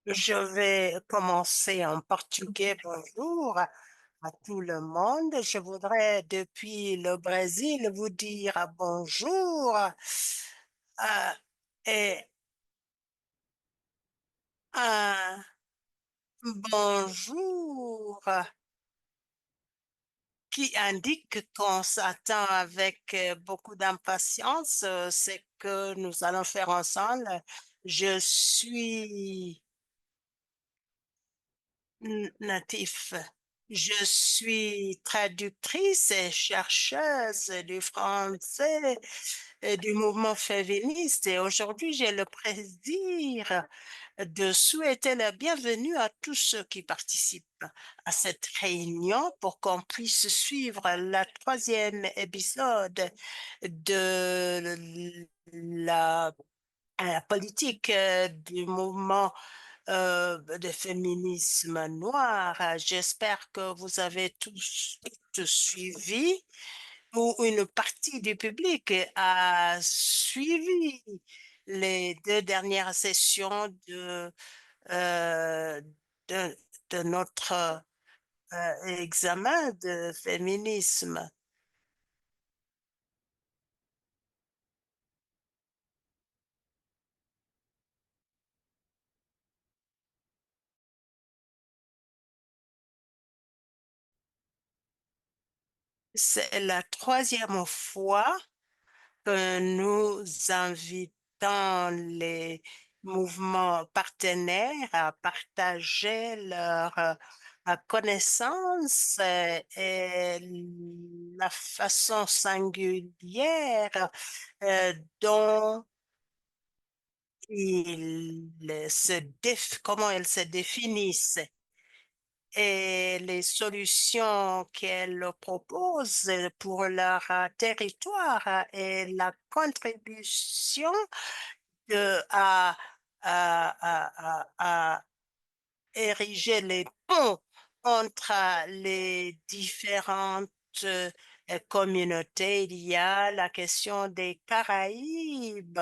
Je vais commencer en portugais. Bonjour à tout le monde. Je voudrais, depuis le Brésil, vous dire bonjour. Et un bonjour qui indique qu'on s'attend avec beaucoup d'impatience ce que nous allons faire ensemble. Je suis natif. Je suis traductrice et chercheuse du français et du mouvement féministe et aujourd'hui j'ai le plaisir de souhaiter la bienvenue à tous ceux qui participent à cette réunion pour qu'on puisse suivre la troisième épisode de la politique du mouvement de féminisme noir. J'espère que vous avez tous suivi ou une partie du public a suivi les deux dernières sessions euh, de, de notre examen de féminisme. C'est la troisième fois que nous invitons les mouvements partenaires à partager leurs connaissances et la façon singulière dont comment elles se définissent et les solutions qu'elles proposent pour leur territoire et la contribution à ériger les ponts entre les différentes communautés. Il y a la question des Caraïbes.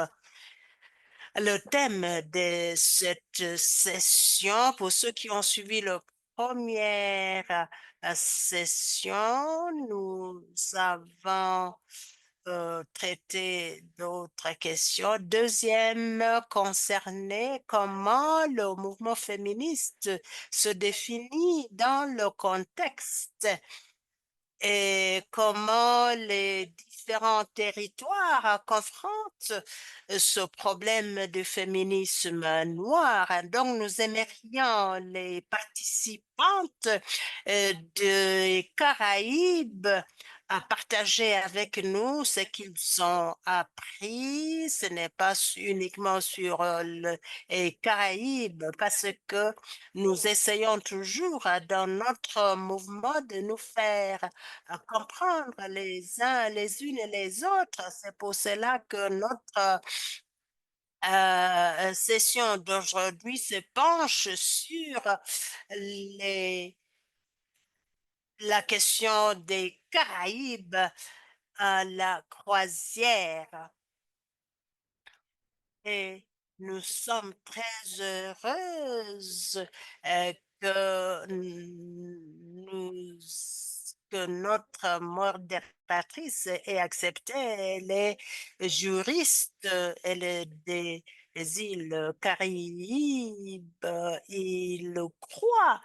Le thème de cette session, pour ceux qui ont suivi la première session, nous avons traité d'autres questions. Deuxième concernait comment le mouvement féministe se définit dans le contexte et comment les différents territoires confrontent ce problème du féminisme noir. Donc, nous aimerions les participantes des Caraïbes à partager avec nous ce qu'ils ont appris. Ce n'est pas uniquement sur les Caraïbes, parce que nous essayons toujours dans notre mouvement de nous faire à comprendre les uns les unes et les autres. C'est pour cela que notre session d'aujourd'hui se penche sur les, la question des Caraïbes à la croisière. Et nous sommes très heureuses euh, que nous, que notre modératrice ait accepté. Elle est juriste, elle est des îles Caraïbes. Il croit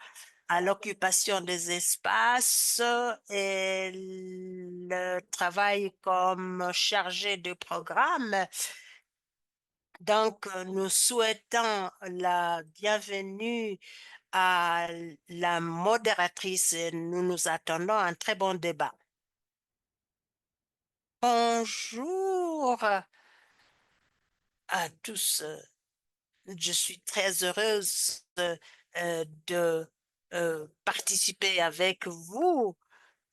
à l'occupation des espaces. Elle travaille comme chargée de programme donc, nous souhaitons la bienvenue à la modératrice et nous nous attendons à un très bon débat. Bonjour à tous. Je suis très heureuse de participer avec vous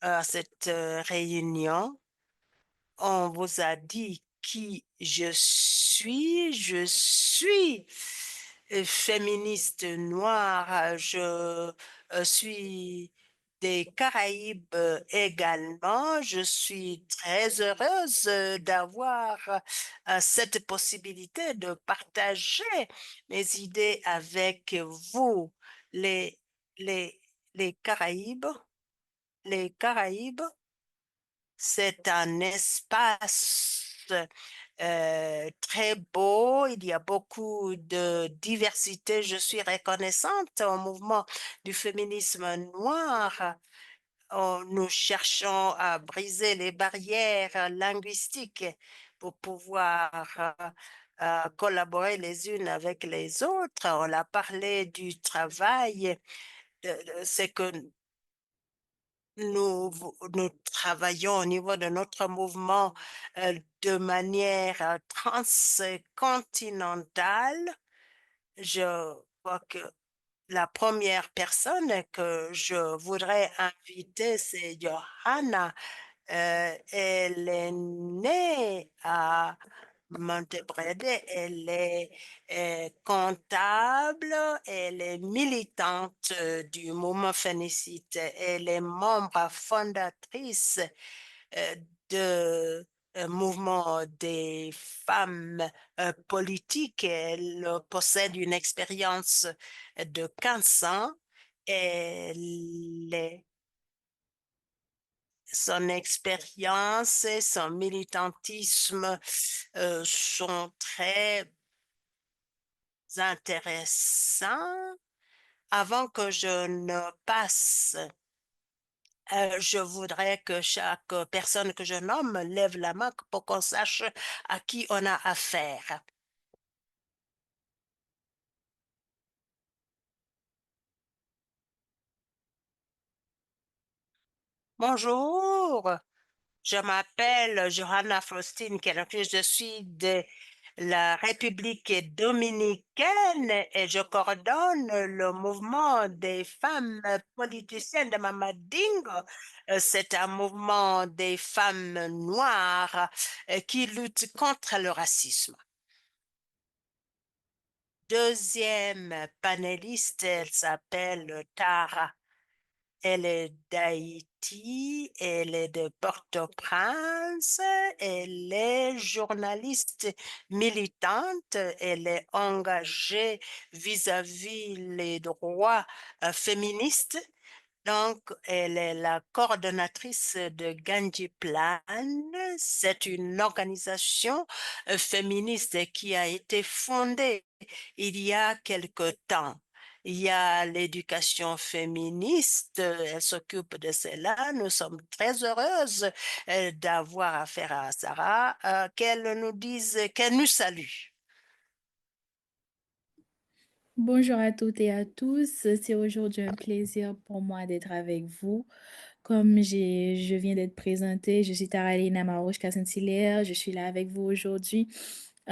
à cette réunion. On vous a dit qui je suis. Je suis féministe noire. Je suis des Caraïbes également. Je suis très heureuse d'avoir cette possibilité de partager mes idées avec vous. Les, les, les Caraïbes, les Caraïbes, c'est un espace très beau. Il y a beaucoup de diversité. Je suis reconnaissante au mouvement du féminisme noir. Nous cherchons à briser les barrières linguistiques pour pouvoir collaborer les unes avec les autres. On a parlé du travail. C'est que nous travaillons au niveau de notre mouvement de manière transcontinentale. Je crois que la première personne que je voudrais inviter, c'est Johanna. Elle est née à Montebrede. Elle est comptable. Elle est militante du mouvement félicite. Elle est membre fondatrice euh, de mouvement des femmes politiques. Elle possède une expérience de 15 ans. Elle est Son expérience et son militantisme sont très intéressants. Avant que je ne passe, je voudrais que chaque personne que je nomme lève la main pour qu'on sache à qui on a affaire. Bonjour. Je m'appelle Johanna Faustine Keller. Je suis de la République dominicaine et je coordonne le mouvement des femmes politiciennes de Mamadingo. C'est un mouvement des femmes noires qui lutte contre le racisme. Deuxième panéliste, elle s'appelle Tara. Elle est d'Haïti, elle est de Port-au-Prince, elle est journaliste militante, elle est engagée vis-à-vis les droits féministes. Donc, elle est la coordonnatrice de Ganji Plan. C'est une organisation féministe qui a été fondée il y a quelque temps. Il y a l'éducation féministe, elle s'occupe de cela. Nous sommes très heureuses d'avoir affaire à Sarah, qu'elle nous dise, qu'elle nous salue. Bonjour à toutes et à tous. C'est aujourd'hui un plaisir pour moi d'être avec vous. Je viens d'être présentée, je suis Taralina Marouche-Saint-Hilaire. Je suis là avec vous aujourd'hui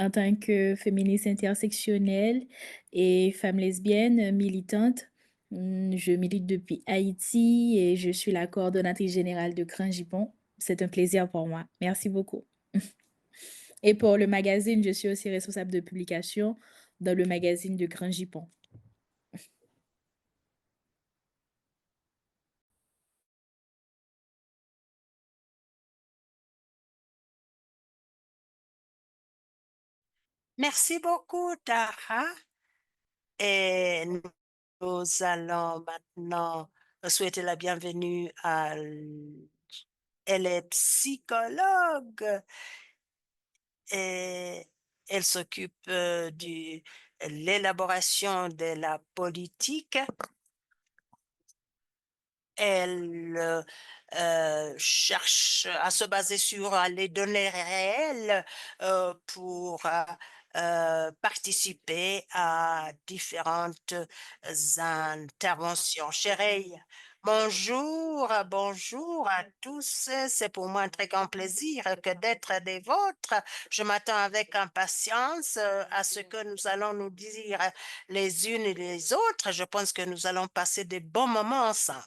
en tant que féministe intersectionnelle et femme lesbienne militante. Je milite depuis Haïti et je suis la coordonnatrice générale de Grand Gipon. C'est un plaisir pour moi. Merci beaucoup. Et pour le magazine, je suis aussi responsable de publication dans le magazine de Grand Gipon. Merci beaucoup, Tara. Et nous allons maintenant souhaiter la bienvenue à elle est psychologue et elle s'occupe de l'élaboration de la politique. Elle cherche à se baser sur les données réelles pour participer à différentes interventions. Chérie, bonjour à tous. C'est pour moi un très grand plaisir que d'être des vôtres. Je m'attends avec impatience à ce que nous allons nous dire les unes et les autres. Je pense que nous allons passer des bons moments ensemble.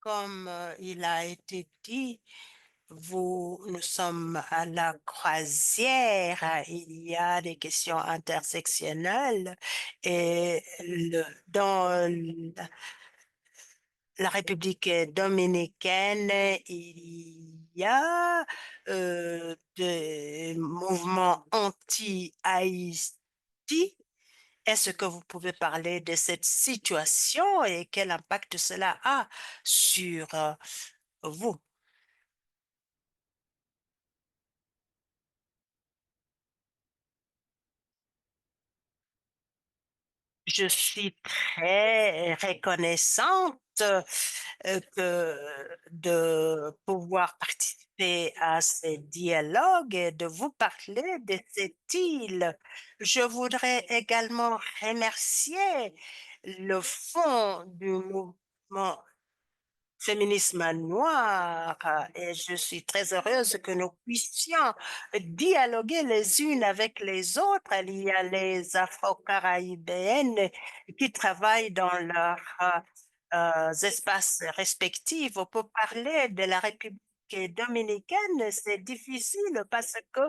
Comme il a été dit, nous sommes à la croisière. Il y a des questions intersectionnelles et dans la République dominicaine, il y a des mouvements anti-Haïti. Est-ce que vous pouvez parler de cette situation et quel impact cela a sur vous? Je suis très reconnaissante de pouvoir participer à ces dialogues et de vous parler de cette île. Je voudrais également remercier le fond du mouvement féminisme noir et je suis très heureuse que nous puissions dialoguer les unes avec les autres. Il y a les Afro-Caribéennes qui travaillent dans leurs espaces respectifs. Pour parler de la République dominicaine, c'est difficile parce que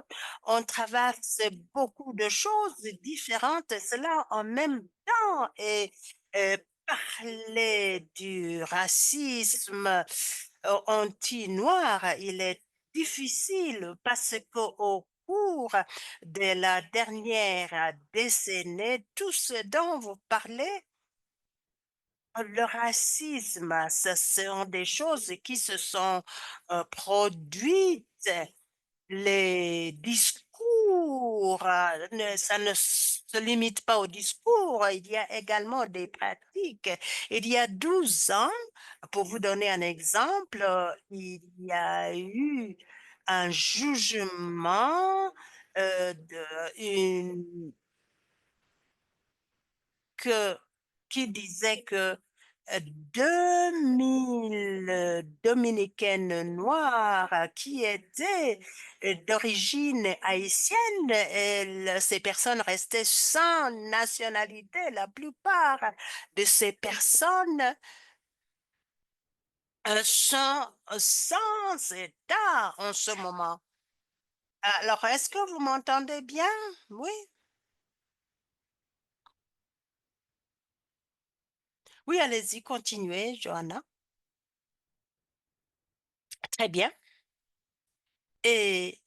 on traverse beaucoup de choses différentes, et cela en même temps. Et euh, parler du racisme anti-noir, il est difficile parce qu'au cours de la dernière décennie, tout ce dont vous parlez, le racisme, ce sont des choses qui se sont produites. Les discours, ça ne se limite pas au discours, il y a également des pratiques. Il y a 12 ans, pour vous donner un exemple, il y a eu un jugement une que, qui disait que 2000 Dominicaines noires qui étaient d'origine haïtienne, ces personnes restaient sans nationalité. La plupart de ces personnes sont sans État en ce moment. Alors, est-ce que vous m'entendez bien? Oui, oui, allez-y, continuez, Johanna. Très bien. Et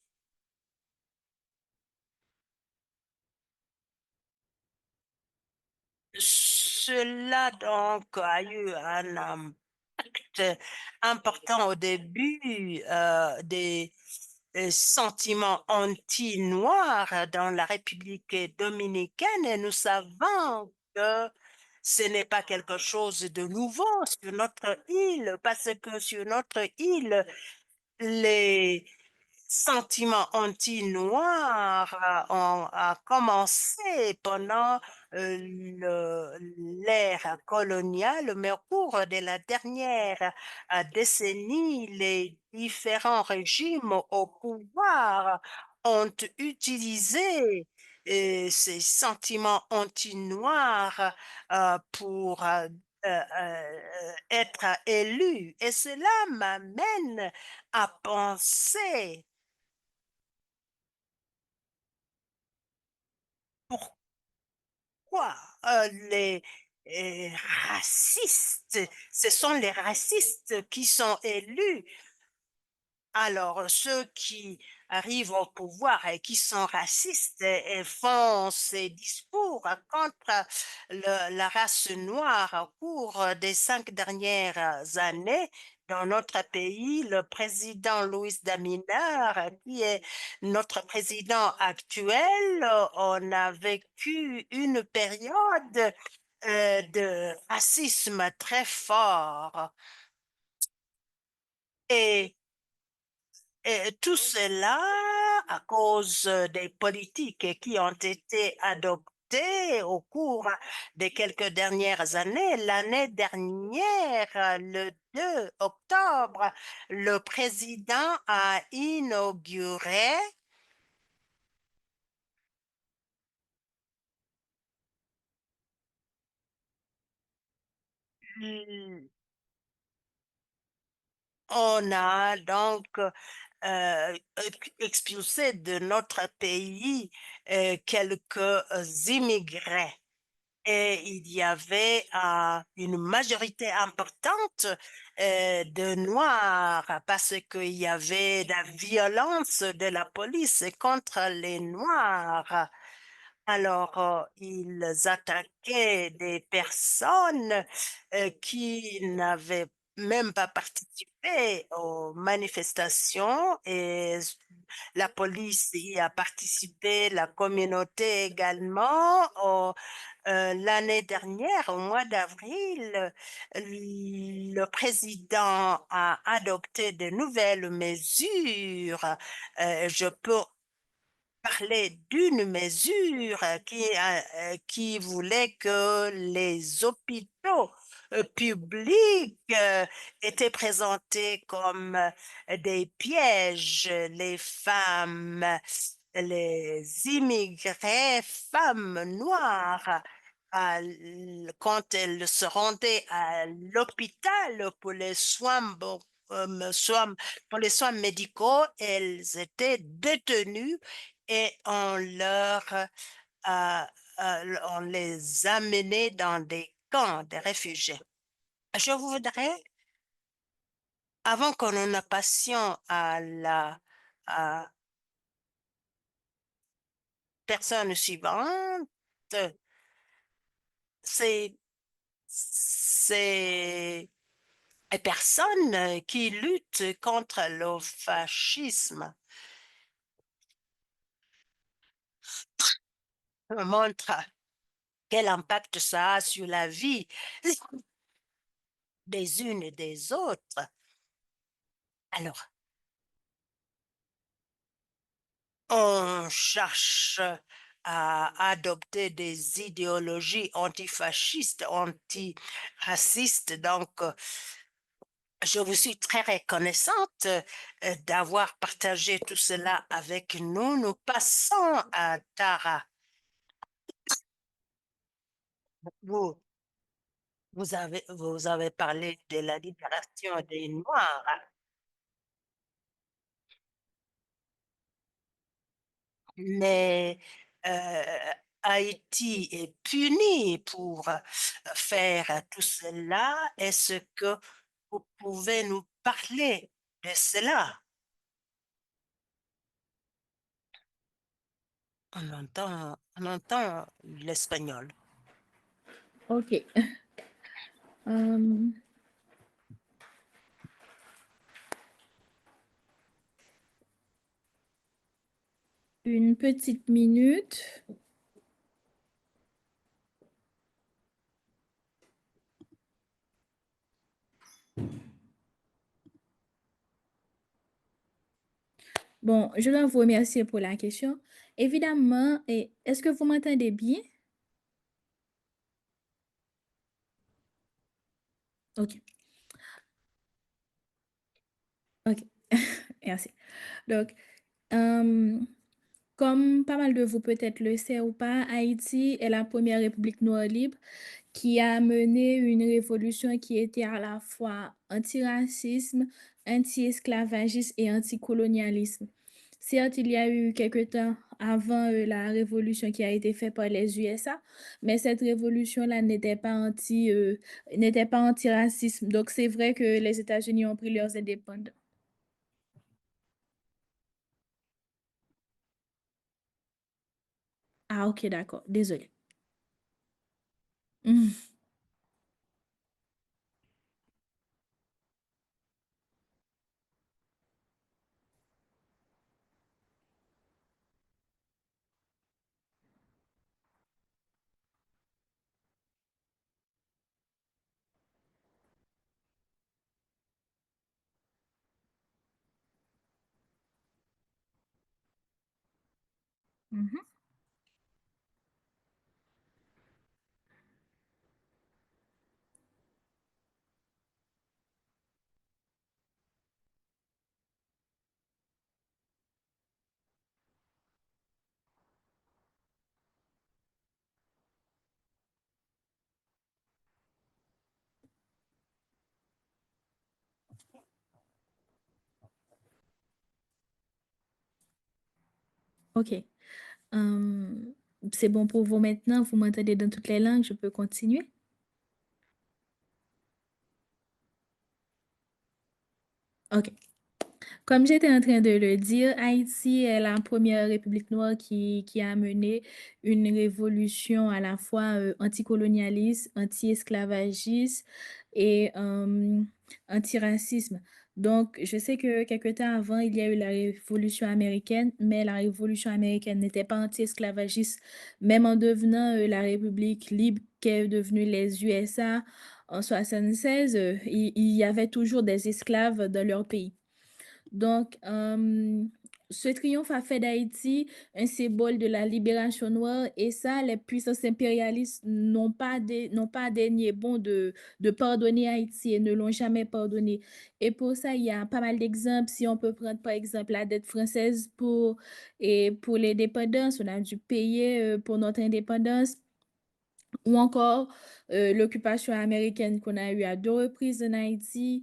cela donc a eu un impact important au début des sentiments anti-noirs dans la République dominicaine et nous savons que ce n'est pas quelque chose de nouveau sur notre île parce que sur notre île, les sentiment anti-noir a commencé pendant l'ère coloniale, mais au cours de la dernière décennie, les différents régimes au pouvoir ont utilisé ces sentiments anti-noirs pour être élus. Et cela m'amène à penser pourquoi les racistes, ce sont les racistes qui sont élus. Alors, ceux qui arrivent au pouvoir et qui sont racistes et font ces discours contre la race noire au cours des 5 dernières années dans notre pays, le président Louis Daminard, qui est notre président actuel, on a vécu une période de racisme très fort. Et Et tout cela à cause des politiques qui ont été adoptées au cours des quelques dernières années. L'année dernière, le 2 octobre, le président a inauguré On a donc expulsé de notre pays quelques immigrés. Et il y avait une majorité importante de Noirs parce qu'il y avait la violence de la police contre les Noirs. Alors, ils attaquaient des personnes qui n'avaient même pas participé aux manifestations et la police y a participé, la communauté également. L'année dernière, au mois d'avril, le président a adopté de nouvelles mesures. Je peux parlait d'une mesure qui voulait que les hôpitaux publics étaient présentés comme des pièges. Les femmes, les immigrés, femmes noires, quand elles se rendaient à l'hôpital pour les pour les soins médicaux, elles étaient détenues et euh, on les amenait dans des camps de réfugiés. Je voudrais, avant que nous ne passions à la à personne suivante, c'est ces personnes qui luttent contre le fascisme montrent quel impact ça a sur la vie des unes et des autres. Alors, on cherche à adopter des idéologies antifascistes, antiracistes. Donc, je vous suis très reconnaissante d'avoir partagé tout cela avec nous. Nous passons à Tara. Vous, vous avez parlé de la libération des Noirs, mais euh, Haïti est puni pour faire tout cela. Est-ce que vous pouvez nous parler de cela? On entend l'espagnol. Ok. Euh, une petite minute. Bon, je dois vous remercier pour la question. Évidemment, est-ce que vous m'entendez bien? Ok, ok, merci. Donc, euh, comme pas mal de vous peut-être le savent ou pas, Haïti est la première république noire libre qui a mené une révolution qui était à la fois anti-racisme, anti-esclavagisme et anticolonialisme. Certes, il y a eu quelque temps avant la révolution qui a été faite par les USA, mais cette révolution-là n'était pas anti-racisme. Donc, c'est vrai que les États-Unis ont pris leurs indépendants. Ah, ok, d'accord. Désolé. Mhm, OK. Hem, c'est bon pour vous maintenant? Vous m'entendez dans toutes les langues? Je peux continuer? OK. Comme j'étais en train de le dire, Haïti est la première république noire qui a mené une révolution à la fois, anticolonialiste, anti-esclavagiste et antiracisme. Donc je sais que quelque temps avant, il y a eu la révolution américaine, mais la révolution américaine n'était pas anti-esclavagiste. Même en devenant, la république libre qu'est devenue les USA en 76, il y avait toujours des esclaves dans leur pays. Donc, ce triomphe a fait d'Haïti un symbole de la libération noire et ça, les puissances impérialistes n'ont pas daigné bon de pardonner Haïti et ne l'ont jamais pardonné. Et pour ça, il y a pas mal d'exemples. Si on peut prendre par exemple la dette française pour l'indépendance, on a dû payer pour notre indépendance. Ou encore, l'occupation américaine qu'on a eue à 2 reprises en Haïti,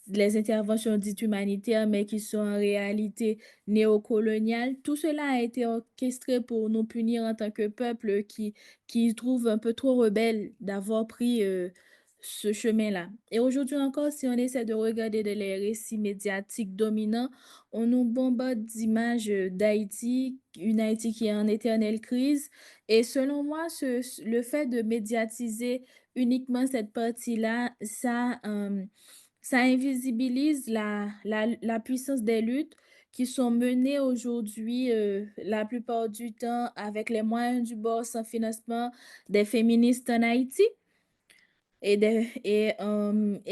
les interventions dites humanitaires, mais qui sont en réalité néocoloniales. Tout cela a été orchestré pour nous punir en tant que peuple qui trouve un peu trop rebelle d'avoir pris, ce chemin-là. Et aujourd'hui encore, si on essaie de regarder dans les récits médiatiques dominants, on nous bombarde d'images, d'Haïti, une Haïti qui est en éternelle crise, et selon moi, le fait de médiatiser uniquement cette partie-là, ça invisibilise la puissance des luttes qui sont menées aujourd'hui, la plupart du temps avec les moyens du bord, sans financement des féministes en Haïti. Et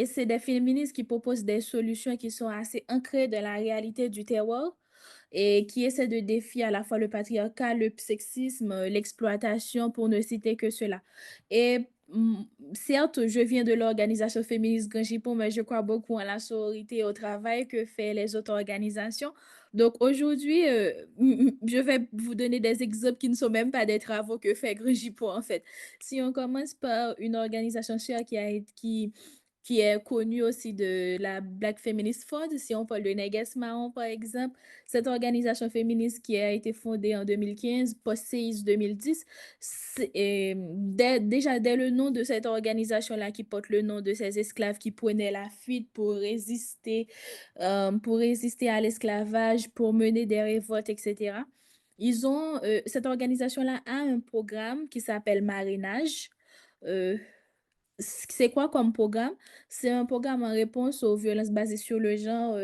c'est des féministes qui proposent des solutions qui sont assez ancrées dans la réalité du terroir et qui essaient de défier à la fois le patriarcat, le sexisme, l'exploitation, pour ne citer que cela. Et certes, je viens de l'organisation féministe Grand Jipon, mais je crois beaucoup en la sororité et au travail que fait les autres organisations. Donc aujourd'hui, je vais vous donner des exemples qui ne sont même pas des travaux que fait Grand Jipon, en fait. Si on commence par une organisation chère qui est connue aussi de la Black Feminist Fund, si on parle de Neges Mahon, par exemple, cette organisation féministe qui a été fondée en 2015, post-séisme 2010, déjà dès le nom de cette organisation-là qui porte le nom de ces esclaves qui prenaient la fuite pour résister à l'esclavage, pour mener des révoltes, etc. Cette organisation-là a un programme qui s'appelle Marinage. Euh, c'est quoi comme programme? C'est un programme en réponse aux violences basées sur le genre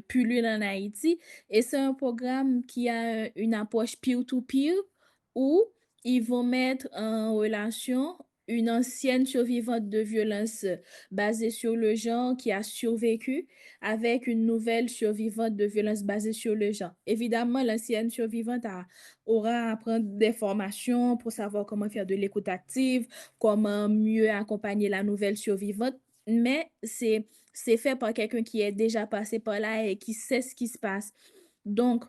pullulent en Haïti. Et c'est un programme qui a une approche peer-to-peer où ils vont mettre en relation une ancienne survivante de violences basées sur le genre qui a survécu avec une nouvelle survivante de violences basées sur le genre. Évidemment, l'ancienne survivante aura à prendre des formations pour savoir comment faire de l'écoute active, comment mieux accompagner la nouvelle survivante, mais c'est fait par quelqu'un qui est déjà passé par là et qui sait ce qui se passe. Donc,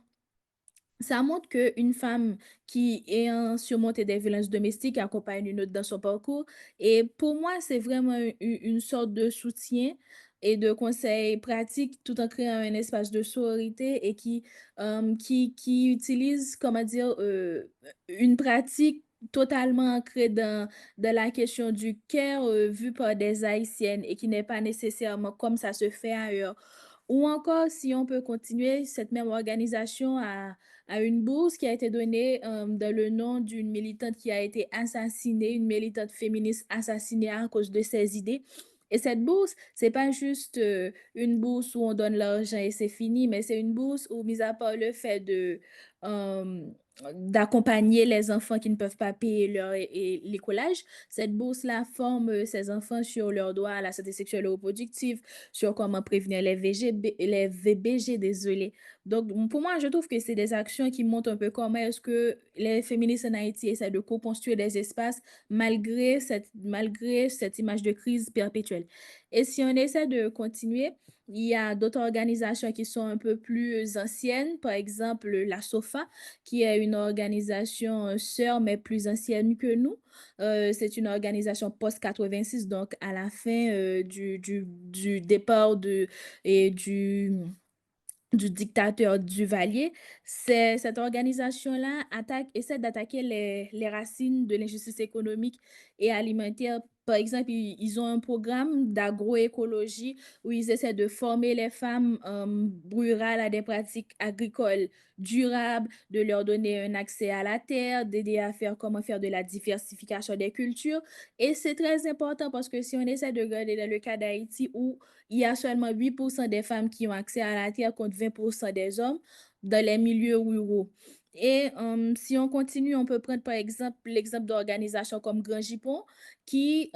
ça montre qu'une femme qui ayant surmonté des violences domestiques accompagne une autre dans son parcours. Et pour moi, c'est vraiment une sorte de soutien et de conseil pratique tout en créant un espace de sororité et qui utilise, comment dire, une pratique totalement ancrée dans la question du care vu par des Haïtiennes et qui n'est pas nécessairement comme ça se fait ailleurs. Ou encore, si on peut continuer, cette même organisation a une bourse qui a été donnée dans le nom d'une militante qui a été assassinée, une militante féministe assassinée à cause de ses idées. Et cette bourse, c'est pas juste une bourse où on donne l'argent et c'est fini, mais c'est une bourse où, mis à part le fait euh, d'accompagner les enfants qui ne peuvent pas payer l'écolage, cette bourse-là forme ces enfants sur leurs droits à la santé sexuelle et reproductive, sur comment prévenir les VBG, désolé. Donc, pour moi, je trouve que c'est des actions qui montrent un peu comment est-ce que les féministes en Haïti essaient de co-construire des espaces malgré cette image de crise perpétuelle. Et si on essaie de continuer, il y a d'autres organisations qui sont un peu plus anciennes, par exemple la SOFA, qui est une organisation sœur, mais plus ancienne que nous. C'est une organisation post-86, donc à la fin du départ et du dictateur Duvalier. Cette organisation-là essaie d'attaquer les racines de l'injustice économique et alimentaire. Par exemple, ils ont un programme d'agroécologie où ils essaient de former les femmes rurales à des pratiques agricoles durables, de leur donner un accès à la terre, d'aider à faire comment faire de la diversification des cultures. Et c'est très important parce que si on essaie de regarder dans le cas d'Haïti où il y a seulement 8% des femmes qui ont accès à la terre contre 20% des hommes dans les milieux ruraux. Et si on continue, on peut prendre par exemple l'exemple d'organisations comme Grand Jipon qui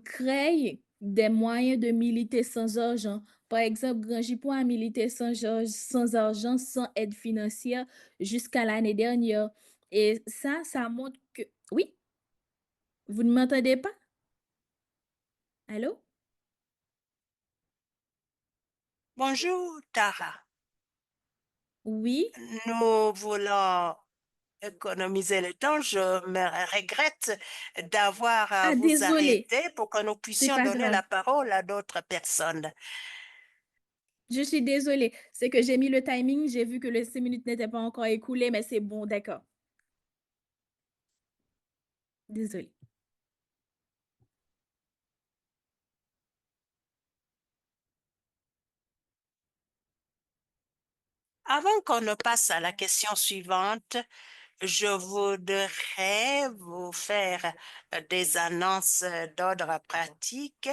créent des moyens de militer sans argent. Par exemple, Grand Jipon a milité sans argent, sans aide financière jusqu'à l'année dernière. Et ça montre que... Oui, vous ne m'entendez pas? Allô? Bonjour, Tara. Oui. Nous voulons économiser le temps. Je me regrette d'avoir à Ah, vous désolé, arrêter pour que nous c'est puissions pas donner grave. la parole à d'autres personnes. Je suis désolée, c'est que j'ai mis le timing, j'ai vu que les 6 minutes n'étaient pas encore écoulées, mais c'est bon, d'accord. Désolée. Avant qu'on ne passe à la question suivante, je voudrais vous faire des annonces d'ordre pratique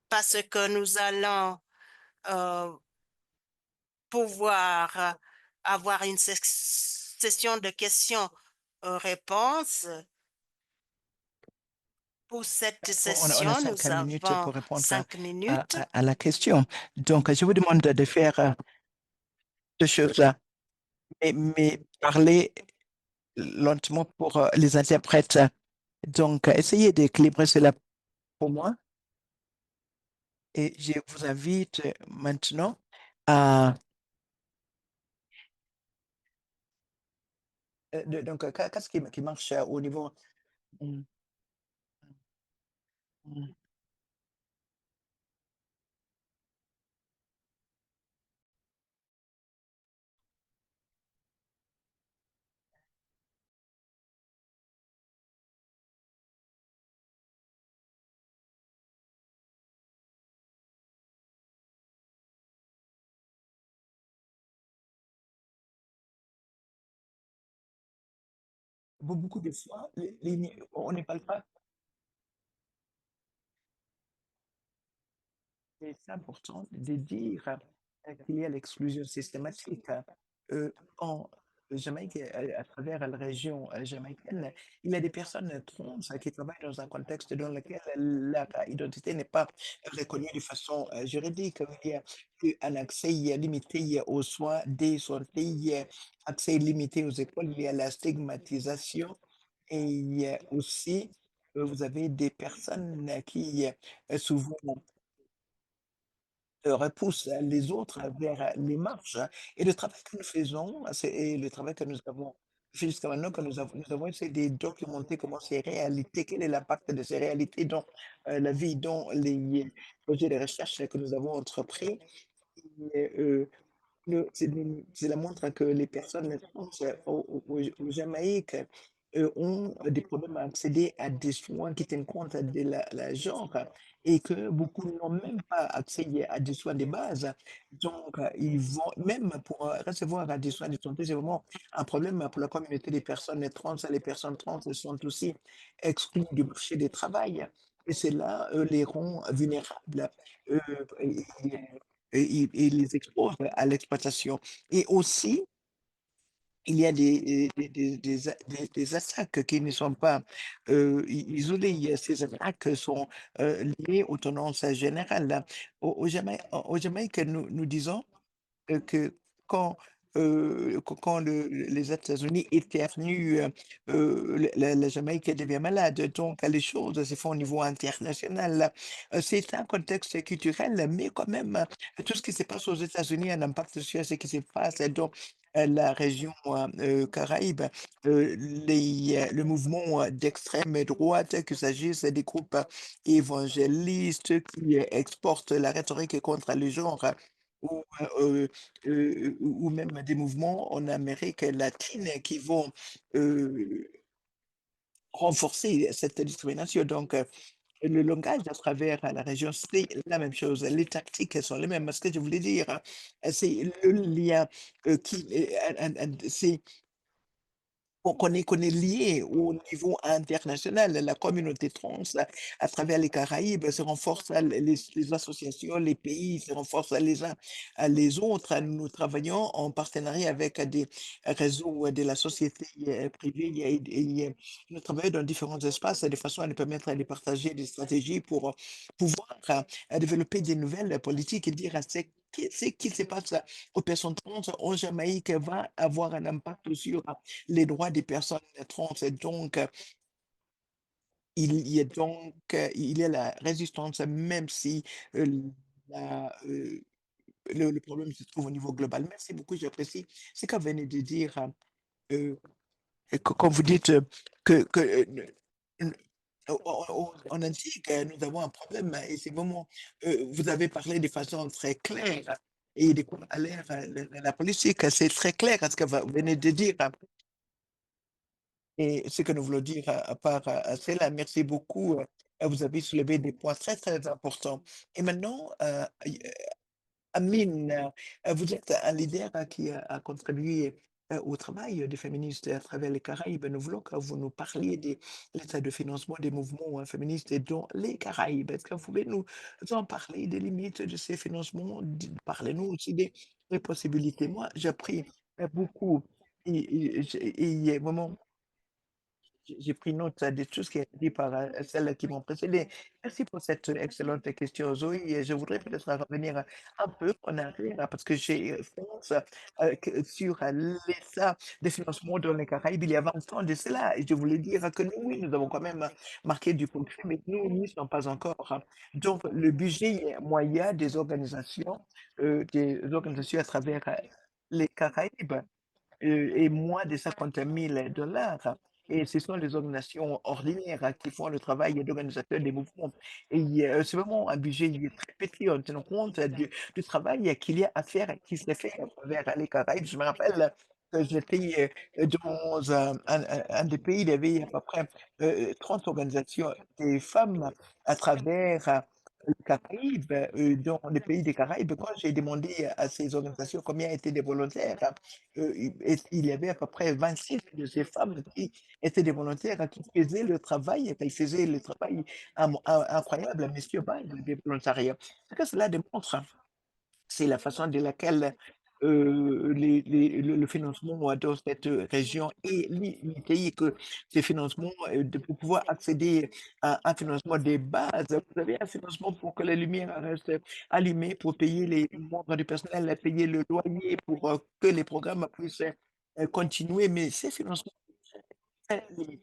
parce que nous allons euh, pouvoir avoir une session de questions-réponses. Pour cette On a session, cinq nous minutes avons pour répondre 5 minutes. à la question. Donc, je vous demande de faire deux choses, mais parler lentement pour les interprètes. Donc, essayez d'équilibrer cela pour moi. Et je vous invite maintenant à... donc, qu'est-ce qui marche au niveau... Mm, mm. Beaucoup de fois, on ne parle pas. C'est important de dire qu'il y a l'exclusion systématique. En Jamaïque, à travers la région jamaïcaine, il y a des personnes trans qui travaillent dans un contexte dans lequel leur identité n'est pas reconnue de façon juridique. Il y a un accès limité aux soins, des santé, accès limité aux écoles, il y a la stigmatisation et il y a aussi, vous avez des personnes qui souvent repousse les autres vers les marges et le travail que nous faisons, et le travail que nous avons fait jusqu'à maintenant, que nous avons essayé de documenter comment ces réalités, quel est l'impact de ces réalités dans la vie, dans les projets de recherche que nous avons entrepris. Et, cela montre que les personnes trans au Jamaïque ont des problèmes à accéder à des soins qui tiennent compte de la genre et que beaucoup n'ont même pas accès à des soins de base. Donc, ils vont, même pour recevoir des soins de santé, c'est vraiment un problème pour la communauté des personnes trans. Les personnes trans sont aussi exclues du marché du travail. Et cela les rend vulnérables. euh, et, et les expose à l'exploitation. Et aussi, il y a des attaques qui ne sont pas isolées. Ces attaques sont liées aux tendances générales. Au Jamaïque, nous disons que quand, quand les États-Unis éternuent, la Jamaïque devient malade. Donc, les choses se font au niveau international. C'est un contexte culturel, mais quand même, tout ce qui se passe aux États-Unis a un impact sur ce qui se passe dans la région Caraïbe. Le mouvement d'extrême droite, qu'il s'agisse des groupes évangélistes qui exportent la rhétorique contre le genre, ou, ou même des mouvements en Amérique latine qui vont renforcer cette discrimination. Donc, le langage à travers la région, c'est la même chose. Les tactiques sont les mêmes. Ce que je voulais dire, c'est le lien qui, c'est qu'on est lié au niveau international. La communauté trans, à travers les Caraïbes, se renforce, les associations, les pays se renforcent les uns les autres. Nous travaillons en partenariat avec des réseaux de la société privée et nous travaillons dans différents espaces de façon à nous permettre de partager des stratégies pour pouvoir développer des nouvelles politiques et dire à ce qui se passe aux personnes trans en Jamaïque va avoir un impact sur les droits des personnes trans. Et donc, il y a la résistance, même si la, le problème se trouve au niveau global. Merci beaucoup, j'apprécie ce que vous venez de dire. Quand vous dites que en Antique, nous avons un problème et c'est vraiment, vous avez parlé de façon très claire et de quoi a l'air la politique, c'est très clair à ce que vous venez de dire. Et ce que nous voulons dire à part cela, merci beaucoup. Vous avez soulevé des points très, très importants. Et maintenant, Amine, vous êtes un leader qui a contribué au travail des féministes à travers les Caraïbes. Nous voulons que vous nous parliez de l'état de financement des mouvements féministes dans les Caraïbes. Est-ce que vous pouvez nous en parler des limites de ces financements? Parlez-nous aussi des possibilités. Moi, j'ai appris beaucoup et vraiment j'ai pris note de tout ce qui a été dit par celles qui m'ont précédé. Merci pour cette excellente question, Zoé. Et je voudrais peut-être revenir un peu en arrière parce que j'ai France sur l'état des financements dans les Caraïbes il y a 20 ans de cela. Et je voulais dire que nous, oui, nous avons quand même marqué du progrès, mais nous n'y sommes pas encore. Donc, le budget moyen des organisations à travers les Caraïbes et moins de 50 000 $ et ce sont les organisations ordinaires qui font le travail d'organisateurs des mouvements. Et c'est vraiment un budget très petit en tenant compte du travail qu'il y a à faire, qui se fait à travers les Caraïbes. Je me rappelle que j'étais dans un des pays, il y avait à peu près 30 organisations des femmes à travers les Caraïbes, dans les pays des Caraïbes. Quand j'ai demandé à ces organisations combien étaient des volontaires, il y avait à peu près 26 de ces femmes qui étaient des volontaires qui faisaient le travail, et ils faisaient le travail incroyable, messieurs, pas des volontariats. Ce que cela démontre, c'est la façon de laquelle le financement dans cette région est limité et que ces financements, pour pouvoir accéder à un financement des bases, vous avez un financement pour que les lumières restent allumées, pour payer les membres du personnel, payer le loyer, pour que les programmes puissent continuer. Mais ces financements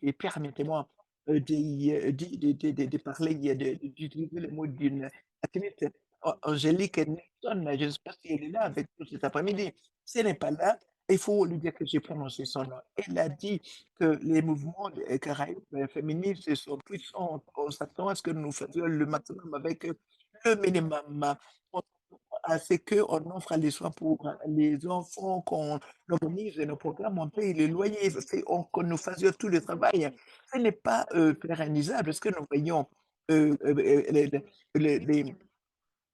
et permettez-moi de parler, d'utiliser le mot d'une activiste, Angélique Nixon, je ne sais pas si elle est là avec nous cet après-midi. Si elle n'est pas là, il faut lui dire que j'ai prononcé son nom. Elle a dit que les mouvements caraïbes féministes sont puissants. On s'attend à ce que nous fassions le maximum avec le minimum. On à ce qu'on offre les soins pour les enfants, qu'on organise nos programmes, on paye les loyers, que nous faisions tout le travail. Ce n'est pas pérennisable. Ce que nous voyons, les, les,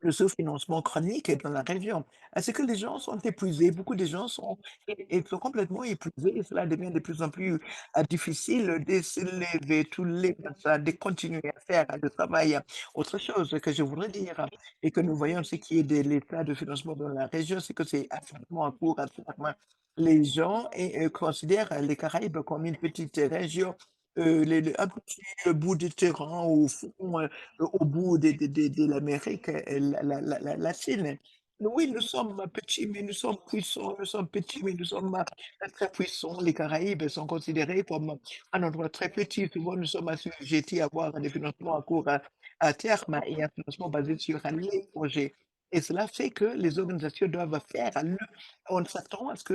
le sous-financement chronique dans la région. C'est que les gens sont épuisés, beaucoup de gens sont complètement épuisés et cela devient de plus en plus difficile de se lever tous les matins, de continuer à faire le travail. Autre chose que je voudrais dire et que nous voyons ce qui est de l'état de financement dans la région, c'est que c'est absolument en cours à terme. Les gens considèrent les Caraïbes comme une petite région, un petit bout de terrain au fond, au bout de l'Amérique latine. Oui, nous sommes petits, mais nous sommes puissants. Nous sommes petits, mais nous sommes très puissants. Les Caraïbes sont considérés comme un endroit très petit. Souvent, nous sommes assujettis à avoir des financements à court à terme et un financement basé sur les projets. Et cela fait que les organisations doivent faire on s'attend à ce que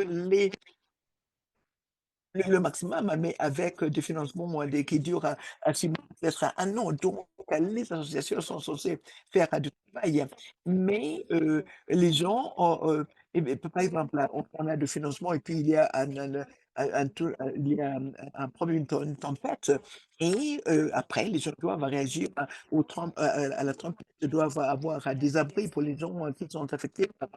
le maximum, mais avec des financements qui durent à 6 mois, peut-être à 1 an. Donc, les associations sont censées faire du travail, mais les gens ont, et beh, par exemple, là, on a de financement et puis il y a il y a un problème, une tempête et après les gens doivent réagir à la tempête, doivent avoir des abris pour les gens qui sont affectés par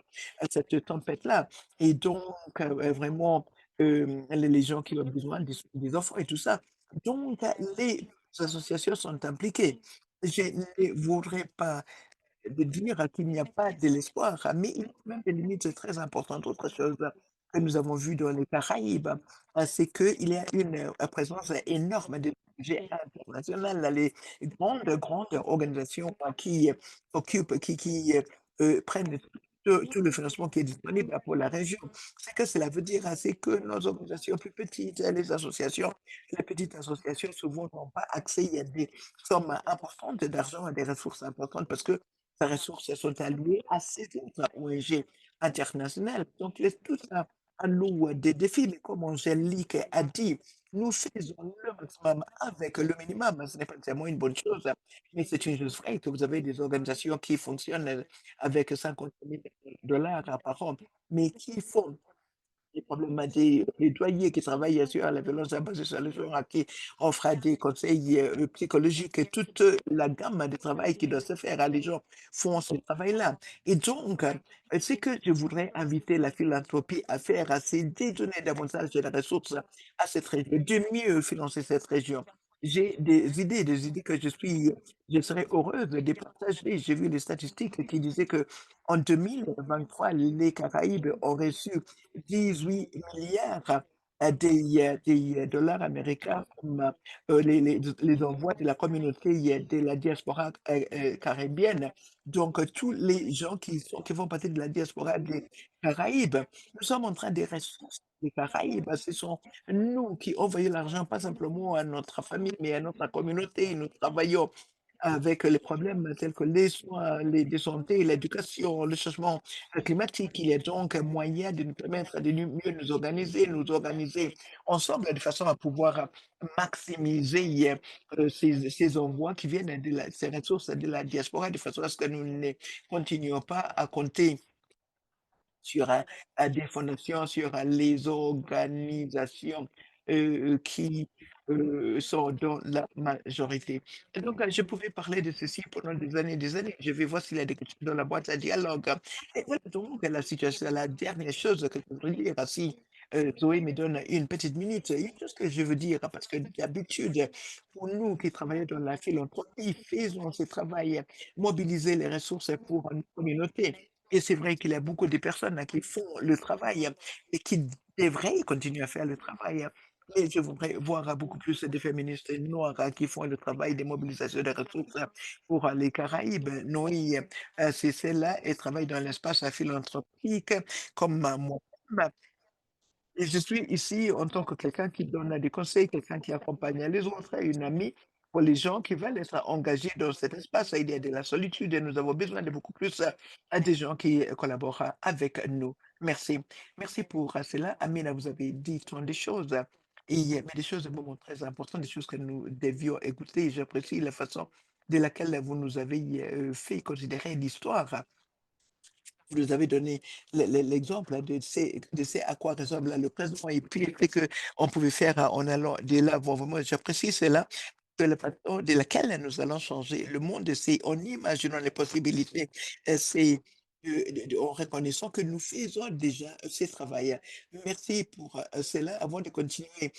cette tempête-là et donc vraiment les gens qui ont besoin des enfants et tout ça. Donc, les associations sont impliquées. Je ne voudrais pas de dire qu'il n'y a pas de l'espoir, mais il y a quand même des limites très importantes. Autre chose que nous avons vu dans les Caraïbes, c'est qu'il y a une présence énorme de projets internationaux, les grandes organisations qui occupent, prennent tout le financement qui est disponible pour la région. Ce que cela veut dire, c'est que nos organisations plus petites, les petites associations souvent n'ont pas accès à des sommes importantes d'argent, à des ressources importantes parce que ces ressources sont allouées à ces autres ONG internationales. Donc, il est tout ça à nous des défis, mais comme Angélique a dit, nous faisons le maximum avec le minimum. Ce n'est pas nécessairement une bonne chose, mais c'est une chose vraie que vous avez des organisations qui fonctionnent avec 50 000 dollars par an, mais qui font les problèmes des plaidoyers qui travaillent sur la violence basée sur le genre, qui offrent des conseils psychologiques et toute la gamme de travail qui doit se faire. Les gens font ce travail-là. Et donc, ce que je voudrais inviter la philanthropie à faire, c'est de donner davantage de ressources à cette région, de mieux financer cette région. J'ai des idées que je serais heureuse de partager. J'ai vu les statistiques qui disaient que en 2023, les Caraïbes ont reçu 18 milliards des dollars américains comme les envois de la communauté de la diaspora caribéenne. Donc, tous les gens qui font partie de la diaspora des Caraïbes, nous sommes en train de ressources des Caraïbes. Ce sont nous qui envoyons l'argent, pas simplement à notre famille, mais à notre communauté. Nous travaillons avec les problèmes tels que les soins, de santé, l'éducation, le changement climatique. Il y a donc un moyen de nous permettre de mieux nous organiser ensemble de façon à pouvoir maximiser ces envois qui viennent ces ressources de la diaspora, de façon à ce que nous ne continuions pas à compter sur des fondations, sur les organisations qui sont dans la majorité. Et donc, je pouvais parler de ceci pendant des années et des années. Je vais voir s'il y a des questions dans la boîte à dialogue. Et voilà donc la situation, la dernière chose que je voudrais dire, si Zoé me donne une petite minute, il y a tout ce que je veux dire, parce que d'habitude, pour nous qui travaillons dans la philanthropie, faisons ce travail, mobiliser les ressources pour une communauté. Et c'est vrai qu'il y a beaucoup de personnes qui font le travail et qui devraient continuer à faire le travail. Mais je voudrais voir beaucoup plus de féministes noires qui font le travail de mobilisation des ressources pour les Caraïbes. Noé, c'est celle-là et travaille dans l'espace philanthropique comme moi. Et je suis ici en tant que quelqu'un qui donne des conseils, quelqu'un qui accompagne les autres, une amie pour les gens qui veulent être engagés dans cet espace. Il y a de la solitude et nous avons besoin de beaucoup plus des gens qui collaborent avec nous. Merci. Merci pour cela. Amina, vous avez dit tant de choses. Mais des choses vraiment très importantes, des choses que nous devions écouter. J'apprécie la façon de laquelle vous nous avez fait considérer l'histoire. Vous nous avez donné l'exemple de ce à quoi ressemble le présent et puis le fait qu'on pouvait faire en allant de l'avant. Vraiment, j'apprécie cela, de la façon de laquelle nous allons changer le monde, c'est en imaginant les possibilités, c'est en reconnaissant que nous faisons déjà ce travail. Merci pour cela. Avant de continuer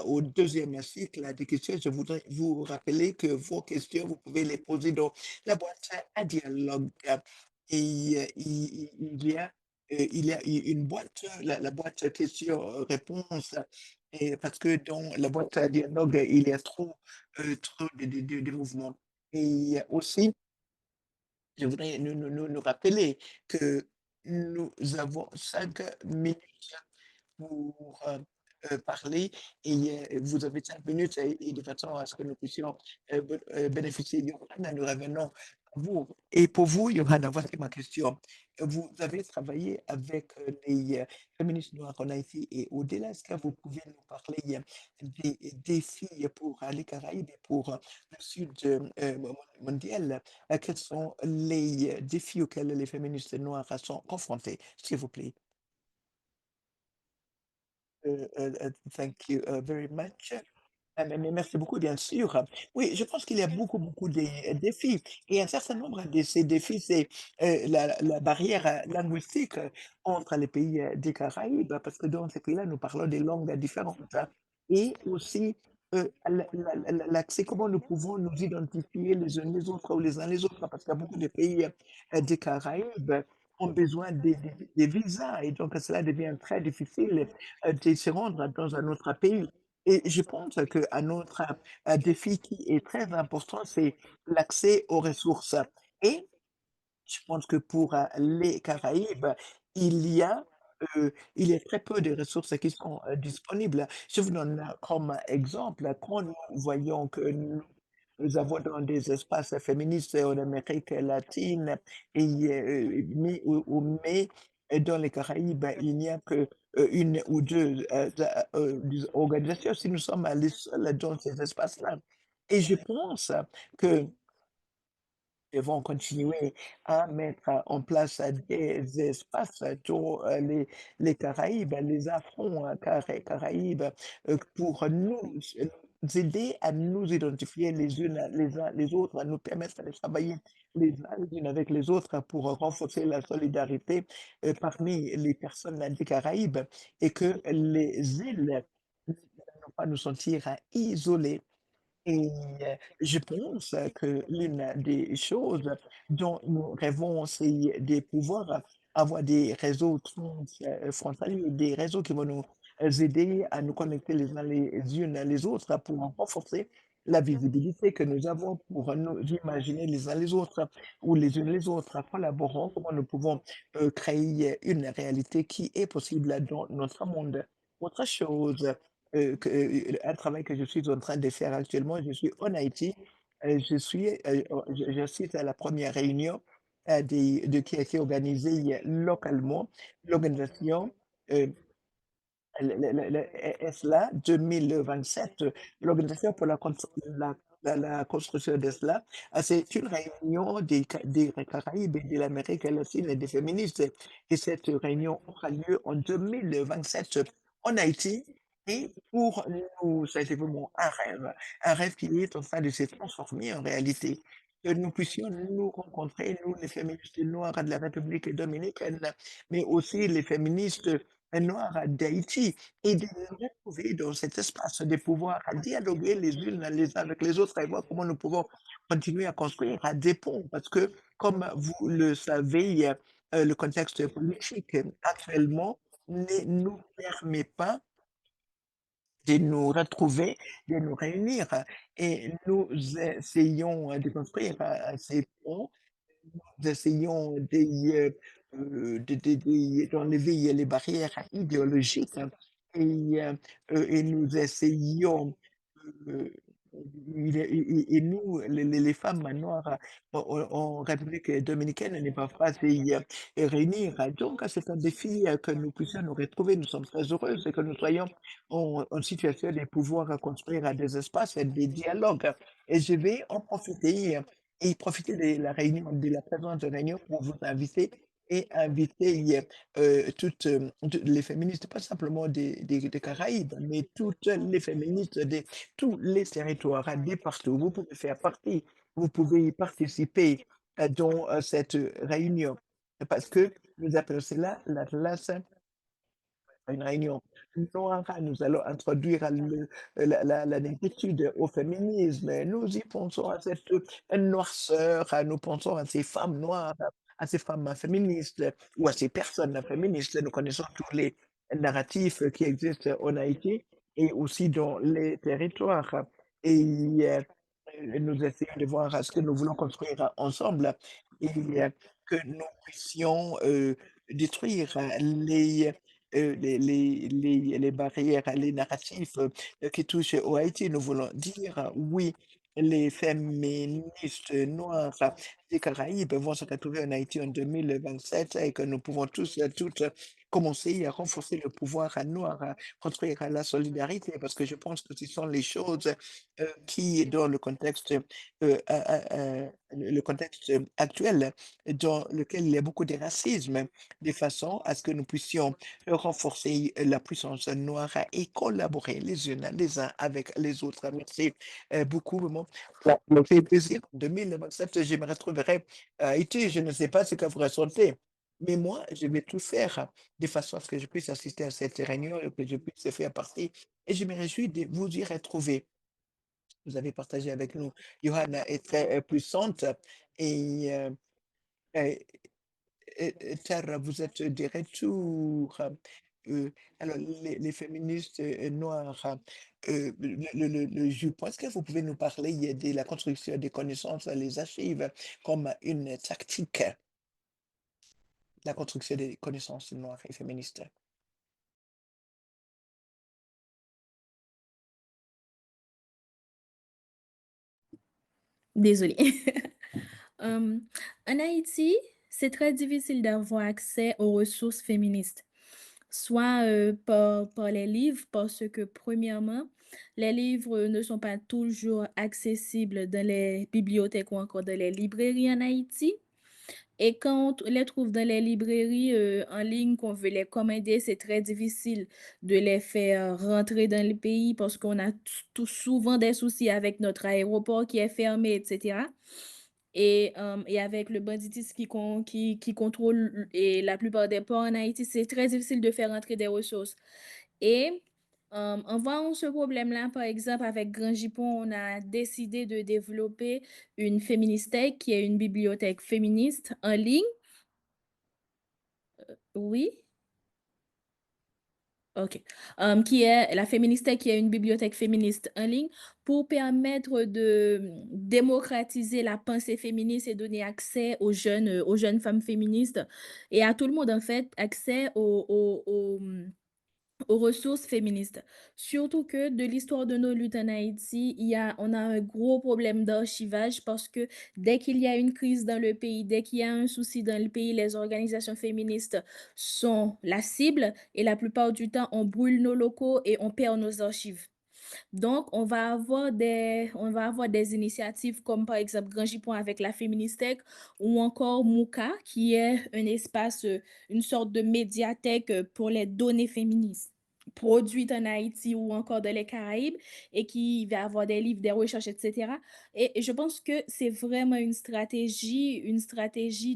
au deuxième cycle de questions, je voudrais vous rappeler que vos questions, vous pouvez les poser dans la boîte à dialogue. Et il y a une boîte, la boîte questions-réponses, et parce que dans la boîte à dialogue, il y a trop de mouvements. Et aussi, je voudrais nous rappeler que nous avons 5 minutes pour parler et vous avez 5 minutes et de façon à ce que nous puissions bénéficier du temps. Nous revenons Vous et pour vous, Johanna, voici ma question. Vous avez travaillé avec, les, féministes noires en Haïti et au-delà, est-ce que vous pouvez nous parler, des défis pour, les Caraïbes et pour, le sud, mondial? Quels sont les, défis auxquels les féministes noires sont confrontées, s'il vous plaît? Thank you, very much. Mais merci beaucoup, bien sûr. Oui, je pense qu'il y a beaucoup, beaucoup de défis et un certain nombre de ces défis, c'est, la barrière, linguistique, entre les pays, des Caraïbes, parce que dans ces pays-là, nous parlons des langues différentes, hein, et aussi, l'accès, comment nous pouvons nous identifier les uns les autres ou les uns les autres, parce qu'il y a beaucoup de pays, des Caraïbes ont besoin des visas et donc cela devient très difficile, de se rendre dans un autre pays. Et je pense qu'un autre, défi qui est très important, c'est l'accès aux ressources et je pense que pour, les Caraïbes, il y a, il y a très peu de ressources qui sont, disponibles. Je vous donne, comme exemple, quand nous voyons que nous avons dans des espaces féministes en Amérique latine et mais dans les Caraïbes, il n'y a que, 1 ou 2 dis organisations, si nous sommes les seuls dans ces espaces-là et je pense que devons continuer à mettre en place des espaces dans les Caraïbes, les Caraïbes, pour nous aider à nous identifier les unes les uns les autres, à nous permettre de travailler les uns les unes avec les autres pour renforcer la solidarité parmi les personnes des Caraïbes et que les îles ne doivent pas nous sentir isolés. Et je pense que l'une des choses dont nous rêvons, c'est de pouvoir avoir des réseaux frontaliers, des réseaux qui vont nous aider à nous connecter les uns les unes les autres pour renforcer la visibilité que nous avons pour nous imaginer les uns les autres ou les unes les autres, collaborant, comment nous pouvons créer une réalité qui est possible dans notre monde. Autre chose, un travail que je suis en train de faire actuellement. Je suis en Haïti. Je suis, j'assiste à la première réunion qui a été organisée localement. L'organisation euh, ESLA 2027, l'Organisation pour la construction d'ESLA, c'est une réunion des Caraïbes et de l'Amérique latine et des féministes. Et cette réunion aura lieu en 2027 en Haïti. Et pour nous, ça a été vraiment un rêve qui est en train de se transformer en réalité. Que nous puissions nous rencontrer, nous, les féministes noirs de la République dominicaine, mais aussi les féministes noirs d'Haïti et de nous retrouver dans cet espace, de pouvoir dialoguer les unes les uns avec les autres et voir comment nous pouvons continuer à construire des ponts. Parce que, comme vous le savez, le contexte politique actuellement ne nous permet pas de nous retrouver, de nous réunir et nous essayons de construire ces ponts nous essayons d'enlever les barrières idéologiques hein, et nous essayons, heu, nous, les femmes noires en République dominicaine ne peuvent pas réunir. Donc c'est un défi que nous puissions nous retrouver. Nous sommes très heureuses que nous soyons en situation de pouvoir construire des espaces et des dialogues et je vais en profiter et profiter de la réunion, de la présence de réunion pour vous inviter et inviter toutes les féministes, pas simplement des Caraïbes, mais toutes les féministes de tous les territoires, de partout. Vous pouvez faire partie, vous pouvez y participer dans cette réunion parce que nous appelons cela l'Atlas une réunion noire, nous allons introduire la négritude au féminisme. Nous y pensons à cette noirceur, nous pensons à ces femmes noires, à ces femmes féministes ou à ces personnes féministes. Nous connaissons tous les narratifs qui existent en Haïti et aussi dans les territoires. Et nous essayons de voir ce que nous voulons construire ensemble et que nous puissions détruire les barrières, les narratifs qui touchent au Haïti. Nous voulons dire oui, les féministes noires des Caraïbes vont se retrouver en Haïti en 2027 et que nous pouvons tous et toutes commencer à renforcer le pouvoir à nous, à construire la solidarité, parce que je pense que ce sont les choses qui, dans le contexte, le contexte actuel, dans lequel il y a beaucoup de racisme, de façon à ce que nous puissions renforcer la puissance noire et collaborer les uns avec les autres. Merci beaucoup. Maman. Ça me fait plaisir. En 2027, je me retrouverai à Haïti. Je ne sais pas ce que vous ressentez, mais moi, je vais tout faire de façon à ce que je puisse assister à cette réunion et que je puisse faire partie. Et je me réjouis de vous y retrouver. Vous avez partagé avec nous. Johanna est très puissante et, euh, Tara, vous êtes de retour. Euh, alors, les féministes noires, je pense que vous pouvez nous parler de la construction des connaissances, les archives, comme une tactique, la construction des connaissances noires et féministes. Désolée. Euh, En Haïti, c'est très difficile d'avoir accès aux ressources féministes, soit par les livres, parce que premièrement, les livres ne sont pas toujours accessibles dans les bibliothèques ou encore dans les librairies en Haïti. Et quand on les trouve dans les librairies en ligne, qu'on veut les commander, c'est très difficile de les faire rentrer dans le pays parce qu'on a tout souvent des soucis avec notre aéroport qui est fermé, etc. Et avec le banditisme qui contrôle et la plupart des ports en Haïti, c'est très difficile de faire entrer des ressources. Et en voyant ce problème-là, par exemple, avec Grand Jipon, on a décidé de développer une Féministèque, qui est une bibliothèque féministe en ligne. Oui? OK. Qui est la Féministèque, qui est une bibliothèque féministe en ligne pour permettre de démocratiser la pensée féministe et donner accès aux jeunes femmes féministes et à tout le monde, en fait, accès aux ressources féministes. Surtout que de l'histoire de nos luttes en Haïti, on a un gros problème d'archivage parce que dès qu'il y a une crise dans le pays, dès qu'il y a un souci dans le pays, les organisations féministes sont la cible et la plupart du temps, on brûle nos locaux et on perd nos archives. Donc, on va avoir des initiatives comme par exemple Grand Jipon avec la Féministèque ou encore Mouka, qui est un espace, une sorte de médiathèque pour les données féministes produites en Haïti ou encore dans les Caraïbes et qui va avoir des livres, des recherches, etc. Et je pense que c'est vraiment une stratégie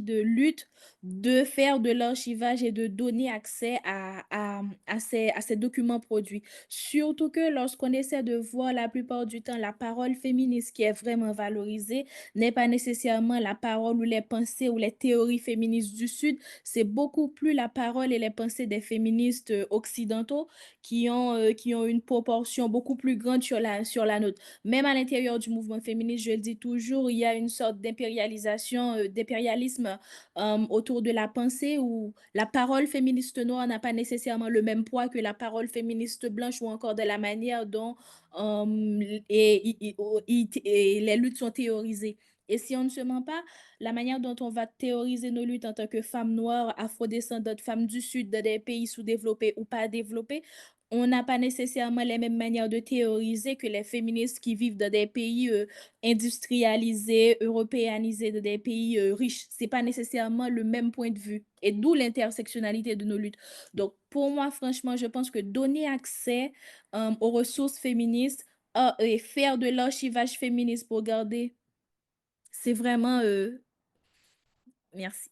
de lutte de faire de l'archivage et de donner accès à ces documents produits. Surtout que lorsqu'on essaie de voir la plupart du temps la parole féministe qui est vraiment valorisée, n'est pas nécessairement la parole ou les pensées ou les théories féministes du Sud, c'est beaucoup plus la parole et les pensées des féministes occidentaux qui ont une proportion beaucoup plus grande sur la nôtre. Même à l'intérieur du mouvement féministe, je le dis toujours, il y a une sorte d'impérialisation, d'impérialisme autour de la pensée où la parole féministe noire n'a pas nécessairement le même poids que la parole féministe blanche ou encore de la manière dont et les luttes sont théorisées. Et si on ne se ment pas, la manière dont on va théoriser nos luttes en tant que femmes noires, afrodescendantes, femmes du Sud, dans des pays sous-développés ou pas développés, on n'a pas nécessairement les mêmes manières de théoriser que les féministes qui vivent dans des pays industrialisés, européanisés, dans des pays riches. C'est pas nécessairement le même point de vue. Et d'où l'intersectionnalité de nos luttes. Donc, pour moi, franchement, je pense que donner accès aux ressources féministes et faire de l'archivage féministe pour garder, c'est vraiment... merci.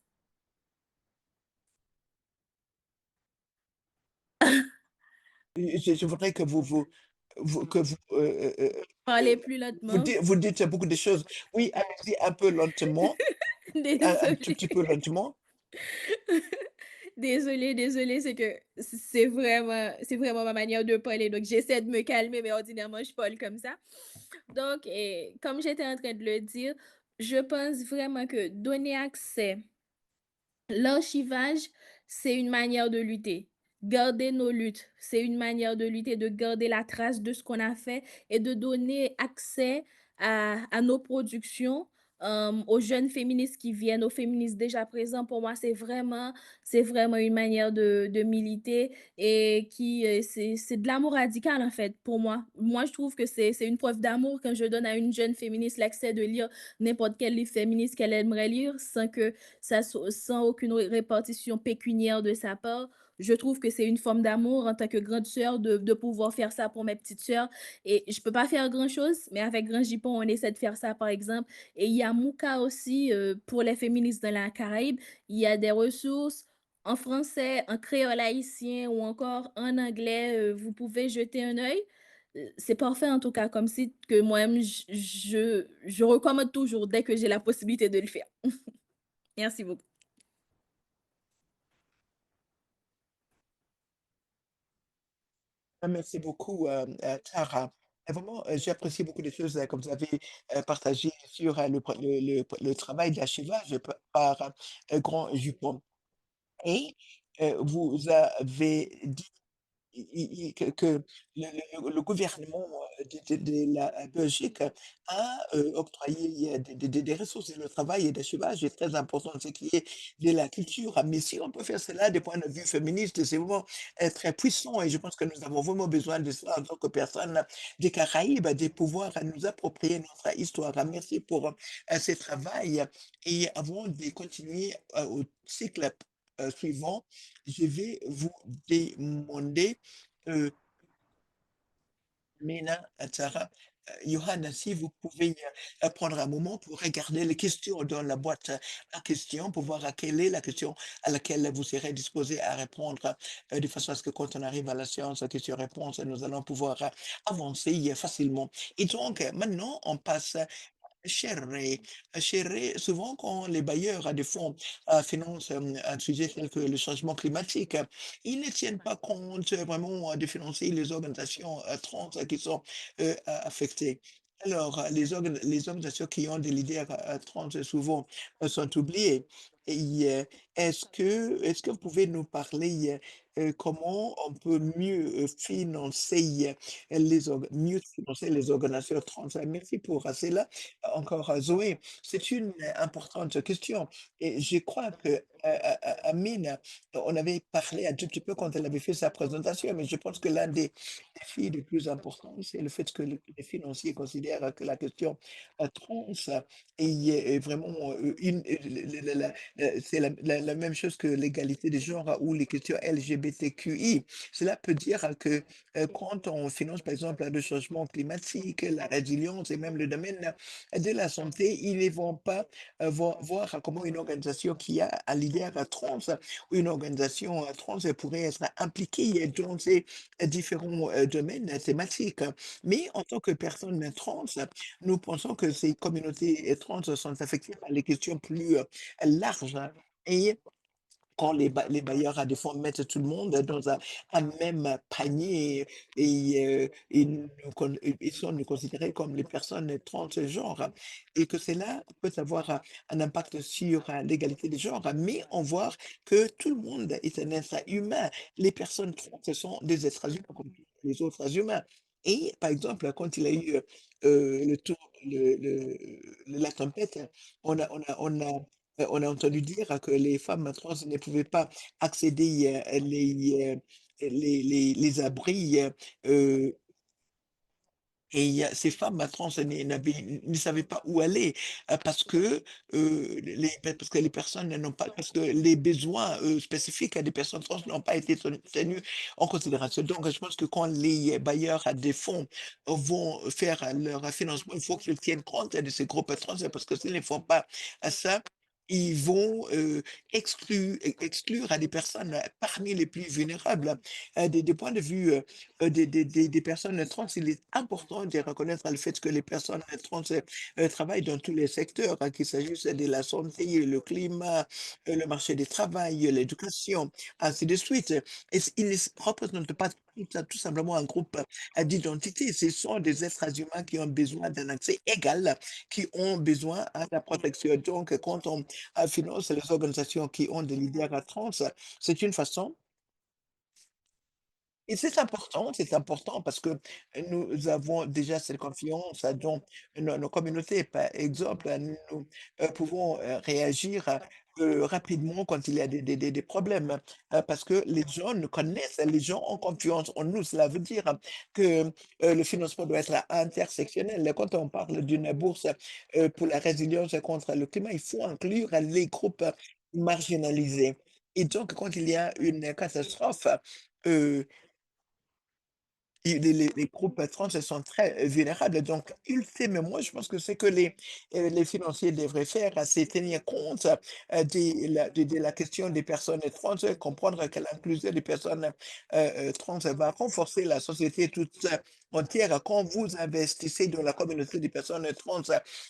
Je voudrais que que Parler plus lentement. vous dites beaucoup de choses. Oui, allez-y un peu lentement, un tout petit Désolée. peu lentement. Désolée, c'est que c'est vraiment ma manière de parler. Donc, j'essaie de me calmer, mais ordinairement, je parle comme ça. Donc, comme j'étais en train de le dire, je pense vraiment que donner accès, l'archivage, c'est une manière de lutter. Garder nos luttes, c'est une manière de lutter, de garder la trace de ce qu'on a fait et de donner accès à nos productions aux jeunes féministes qui viennent, aux féministes déjà présents. Pour moi, c'est vraiment une manière de militer et c'est de l'amour radical, en fait, pour moi. Moi, je trouve que c'est une preuve d'amour quand je donne à une jeune féministe l'accès de lire n'importe quel livre féministe qu'elle aimerait lire sans aucune répartition pécuniaire de sa part. Je trouve que c'est une forme d'amour en tant que grande sœur de pouvoir faire ça pour mes petites sœurs. Et je peux pas faire grand-chose, mais avec Grand Jipon, on essaie de faire ça, par exemple. Et il y a Mooka aussi, pour les féministes de la Caraïbe. Il y a des ressources en français, en créole haïtien ou encore en anglais. Vous pouvez jeter un œil. C'est parfait en tout cas comme site que moi-même je recommande toujours dès que j'ai la possibilité de le faire. Merci beaucoup. Merci beaucoup, Tara. Vraiment, j'ai apprécié beaucoup des choses que vous avez partagées sur le travail d'archivage par Grand Jupon. Et vous avez dit que le gouvernement de la Belgique a octroyé des ressources et le travail et d'achivage est très important, ce qui est de la culture. Mais si on peut faire cela du point de vue féministe, c'est vraiment très puissant et je pense que nous avons vraiment besoin de cela en tant que personnes des Caraïbes, de pouvoir nous approprier notre histoire. Merci pour ce travail et avant de continuer au cycle suivant, je vais vous demander, Mena, Tara, Johanna, si vous pouvez prendre un moment pour regarder les questions dans la boîte à questions, pour voir à quelle est la question à laquelle vous serez disposé à répondre, de façon à ce que quand on arrive à la séance questions-réponses, nous allons pouvoir avancer facilement. Et donc, maintenant, on passe Chérie, chérie, souvent quand les bailleurs des fonds financent un sujet tel que le changement climatique, ils ne tiennent pas compte vraiment de financer les organisations trans qui sont affectées. Alors, les organisations qui ont des leaders trans souvent sont oubliées. Et, est-ce que vous pouvez nous parler comment on peut mieux financer mieux financer les organisations trans? Merci pour cela. Encore, Zoé, c'est une importante question et je crois que, Amine, on avait parlé un tout petit peu quand elle avait fait sa présentation, mais je pense que l'un des défis les plus importants, c'est le fait que les financiers considèrent que la question, trans est vraiment, c'est la même chose que l'égalité des genres ou les questions LGBTQI. Cela peut dire que, quand on finance, par exemple, le changement climatique, la résilience et même le domaine de la santé, ils ne vont pas voir comment une organisation qui a un leader trans ou une organisation trans pourrait être impliquée dans ces différents domaines thématiques. Mais en tant que personne trans, nous pensons que ces communautés trans sont affectées par les questions plus larges. Et quand les bailleurs à des fonds mettent tout le monde dans un même panier et ils sont considérés comme les personnes transgenres et que cela peut avoir un impact sur l'égalité des genres, mais on voit que tout le monde est un être humain. Les personnes trans sont des êtres humains comme tous les autres humains. Et par exemple, quand il y a eu le tour, la tempête, on a entendu dire que les femmes trans ne pouvaient pas accéder les abris et ces femmes trans ne savaient pas où aller parce que parce que les personnes n'ont pas parce que les besoins spécifiques des personnes trans n'ont pas été tenus en considération. Donc, je pense que quand les bailleurs à des fonds vont faire leur financement, il faut qu'ils tiennent compte de ces groupes trans parce que s'ils ne font pas ça, ils vont exclure à des personnes parmi les plus vulnérables. Des points de vue des personnes trans, il est important de reconnaître le fait que les personnes trans travaillent dans tous les secteurs, qu'il s'agisse de la santé, le climat, le marché du travail, l'éducation, ainsi de suite. Et ils ne représentent pas tout simplement un groupe d'identité. Ce sont des êtres humains qui ont besoin d'un accès égal, qui ont besoin de la protection. Donc, quand on finance les organisations qui ont des leaders trans, c'est une façon Et c'est important parce que nous avons déjà cette confiance dans nos communautés. Par exemple, nous pouvons réagir rapidement quand il y a des problèmes parce que les gens nous connaissent, les gens ont confiance en nous. Cela veut dire que le financement doit être intersectionnel. Quand on parle d'une bourse pour la résilience contre le climat, il faut inclure les groupes marginalisés. Et donc, quand il y a une catastrophe, euh, et les groupes trans, elles sont très vulnérables. Donc, ultimement, je pense que c'est que les financiers devraient faire, c'est tenir compte de la question des personnes trans, comprendre que l'inclusion des personnes trans va renforcer la société toute entière. Quand vous investissez dans la communauté des personnes trans,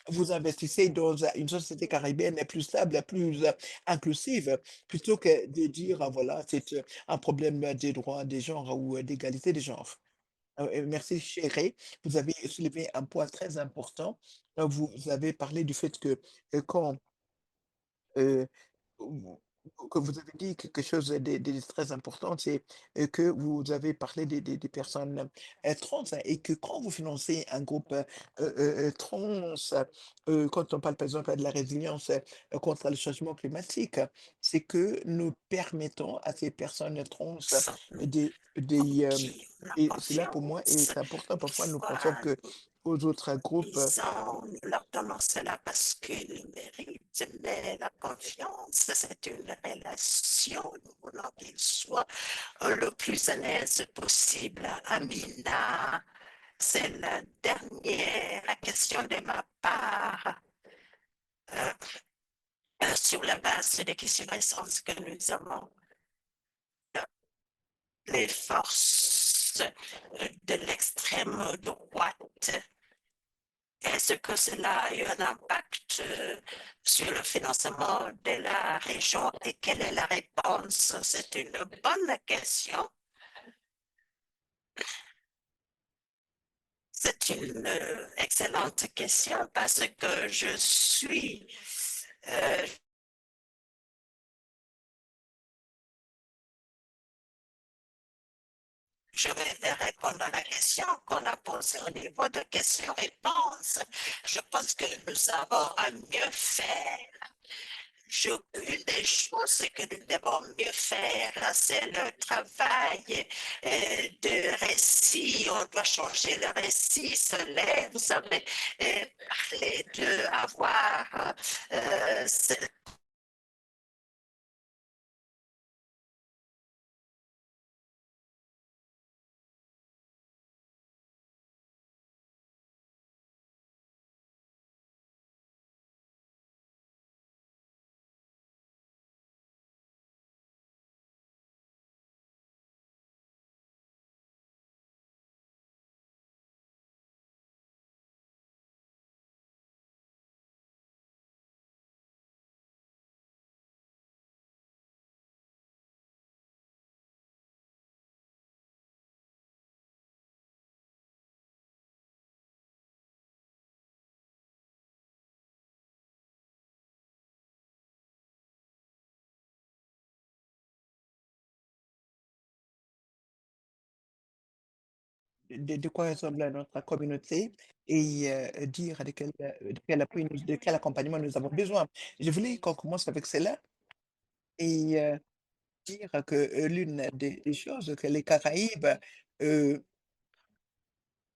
vous investissez dans une société caribéenne plus stable, plus inclusive, plutôt que de dire, ah, voilà, c'est un problème des droits des genres ou d'égalité des genres. Merci chérie. Vous avez soulevé un point très important. Vous avez parlé du fait que, quand Heu, vous que vous avez dit quelque chose de très important, c'est, que vous avez parlé des personnes, trans et que quand vous financez un groupe, trans, quand on parle par exemple de la résilience, contre le changement climatique, c'est que nous permettons à ces personnes trans Sans de aucune et cela pour moi confiance. est important. Parfois nous pensons Parfois, que aux autres groupes, nous leur donnons cela parce qu'ils méritent, mais la confiance, c'est une relation. Nous voulons qu'ils soient le plus à l'aise possible. Amina, c'est la dernière question de ma part. Euh, sur la base des questions récentes que nous avons, les forces de l'extrême droite, est-ce que cela a eu un impact sur le financement de la région et quelle est la réponse? C'est une bonne question. C'est une excellente question parce que euh, je vais répondre à la question qu'on a posée au niveau de questions-réponses. Je pense que nous avons à mieux faire. Une des choses que nous devons mieux faire, c'est le travail de récit. On doit changer le récit, vous savez, parler de avoir cette de quoi ressemble notre communauté et dire de quel appui de quel accompagnement nous avons besoin. Je voulais qu'on commence avec cela et dire que, l'une des choses que les Caraïbes, heu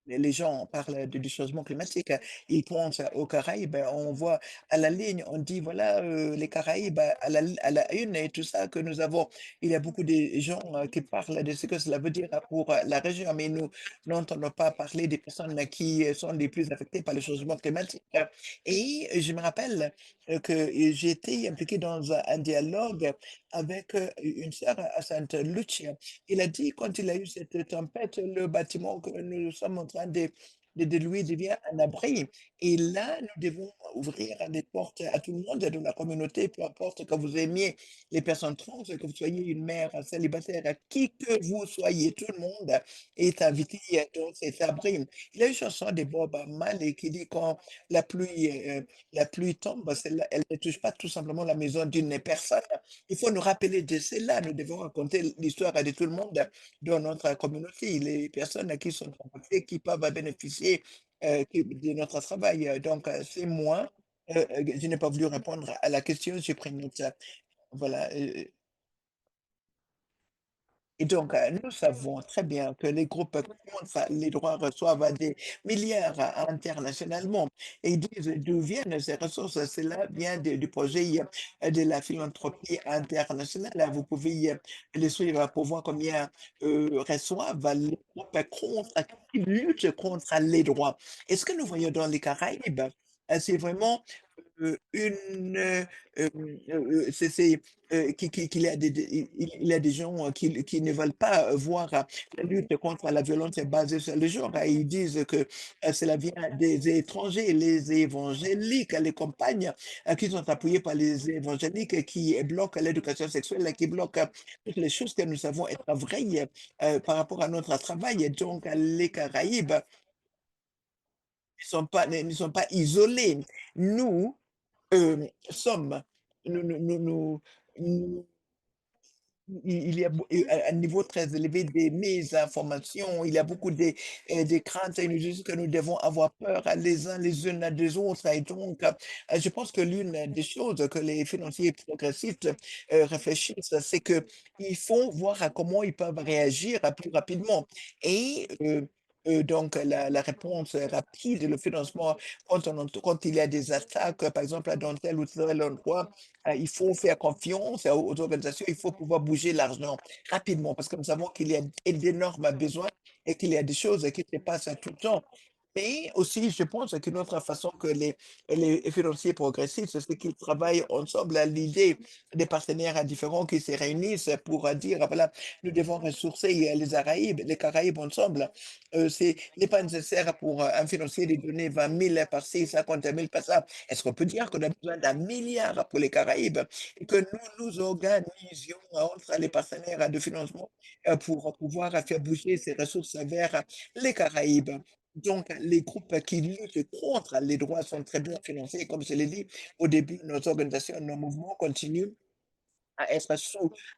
les gens parlent du changement climatique, ils pensent aux Caraïbes, on voit à la ligne, on dit voilà, les Caraïbes à la une et tout ça que nous avons. Il y a beaucoup de gens, qui parlent de ce que cela veut dire pour, la région, mais nous n'entendons pas parler des personnes qui, sont les plus affectées par le changement climatique. Et je me rappelle, que j'ai été impliqué dans un dialogue avec, une sœur à Sainte Lucia. Il a dit quand il a eu cette tempête, le bâtiment que nous sommes en train de de lui devient un abri. Et là, nous devons ouvrir des portes à tout le monde de la communauté, peu importe que vous aimiez les personnes trans, que vous soyez une mère célibataire, qui que vous soyez, tout le monde est invité dans cet abri. Il y a une chanson de Bob Marley qui dit quand la pluie tombe, elle ne touche pas tout simplement la maison d'une personne. Il faut nous rappeler de cela. Nous devons raconter l'histoire de tout le monde dans notre communauté, les personnes qui sont impactées, qui peuvent bénéficier de notre travail. Donc, c'est moi. Je n'ai pas voulu répondre à la question, j'ai pris note. Voilà. Et donc, nous savons très bien que les groupes contre les droits reçoivent des milliards internationalement. Et ils disent d'où viennent ces ressources. Cela vient du projet de la philanthropie internationale. Vous pouvez les suivre pour voir combien reçoivent les groupes contre, qui luttent contre les droits. Et ce que nous voyons dans les Caraïbes, c'est vraiment une, c'est, qu'il y a il y a des gens qui ne veulent pas voir la lutte contre la violence basée sur le genre. Ils disent que cela vient des étrangers, les évangéliques, les campagnes qui sont appuyées par les évangéliques qui bloquent l'éducation sexuelle, qui bloquent toutes les choses que nous savons être vraies par rapport à notre travail. Et donc, les Caraïbes ne sont pas isolés. Nous, sommes, nous, il y a un niveau très élevé des mésinformations, il y a beaucoup de craintes et nous disons que nous devons avoir peur les uns les unes des autres. Et donc, je pense que l'une des choses que les financiers progressistes réfléchissent, c'est que il faut voir à comment ils peuvent réagir plus rapidement. Et donc, la réponse rapide, le financement, quand il y a des attaques, par exemple, dans tel ou tel endroit, il faut faire confiance aux organisations, il faut pouvoir bouger l'argent rapidement parce que nous savons qu'il y a d'énormes besoins et qu'il y a des choses qui se passent tout le temps. Mais aussi, je pense qu'une autre façon que les financiers progressistes, c'est qu'ils travaillent ensemble à l'idée des partenaires différents qui se réunissent pour dire, ah, voilà, nous devons ressourcer les Caraïbes ensemble. N'est pas nécessaire pour un financier de donner 20 000 par-ci, 50 000 par-ça. Est-ce qu'on peut dire qu'on a besoin d'un milliard pour les Caraïbes et que nous nous organisions entre les partenaires de financement pour pouvoir faire bouger ces ressources vers les Caraïbes? Donc, les groupes qui luttent contre les droits sont très bien financés. Comme je l'ai dit au début, nos organisations, nos mouvements continuent à être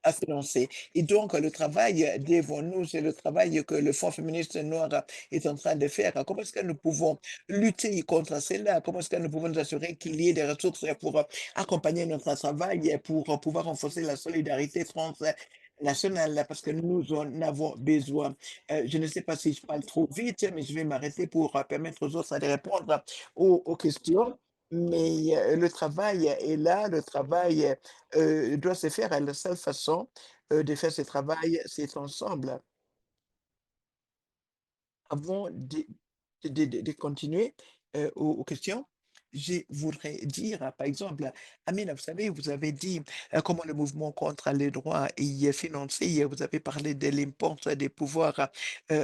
à financer. Et donc, le travail devant nous, c'est le travail que le Fonds féministe noir est en train de faire. Comment est-ce que nous pouvons lutter contre cela? Comment est-ce que nous pouvons nous assurer qu'il y ait des ressources pour accompagner notre travail et pour pouvoir renforcer la solidarité transnationale? Parce que nous en avons besoin. Je ne sais pas si je parle trop vite, mais je vais m'arrêter pour permettre aux autres de répondre aux questions. Mais le travail est là, le travail doit se faire, et la seule façon, de faire ce travail, c'est ensemble. Avant de continuer, aux questions, je voudrais dire, par exemple, Amina, vous savez, vous avez dit, comment le mouvement contre les droits est financé, vous avez parlé de l'importance de pouvoir,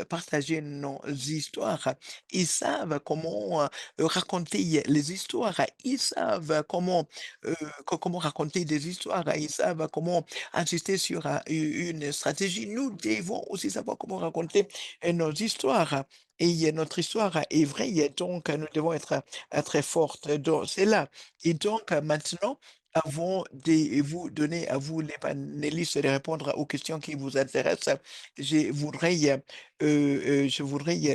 partager nos histoires. Ils savent comment, raconter les histoires, ils savent comment, comment raconter des histoires, ils savent comment insister sur, une stratégie. Nous devons aussi savoir comment raconter, nos histoires. Et notre histoire est vraie, et donc nous devons être très fortes dans cela. Et donc maintenant, avant de vous donner à vous, les panélistes, de répondre aux questions qui vous intéressent, je voudrais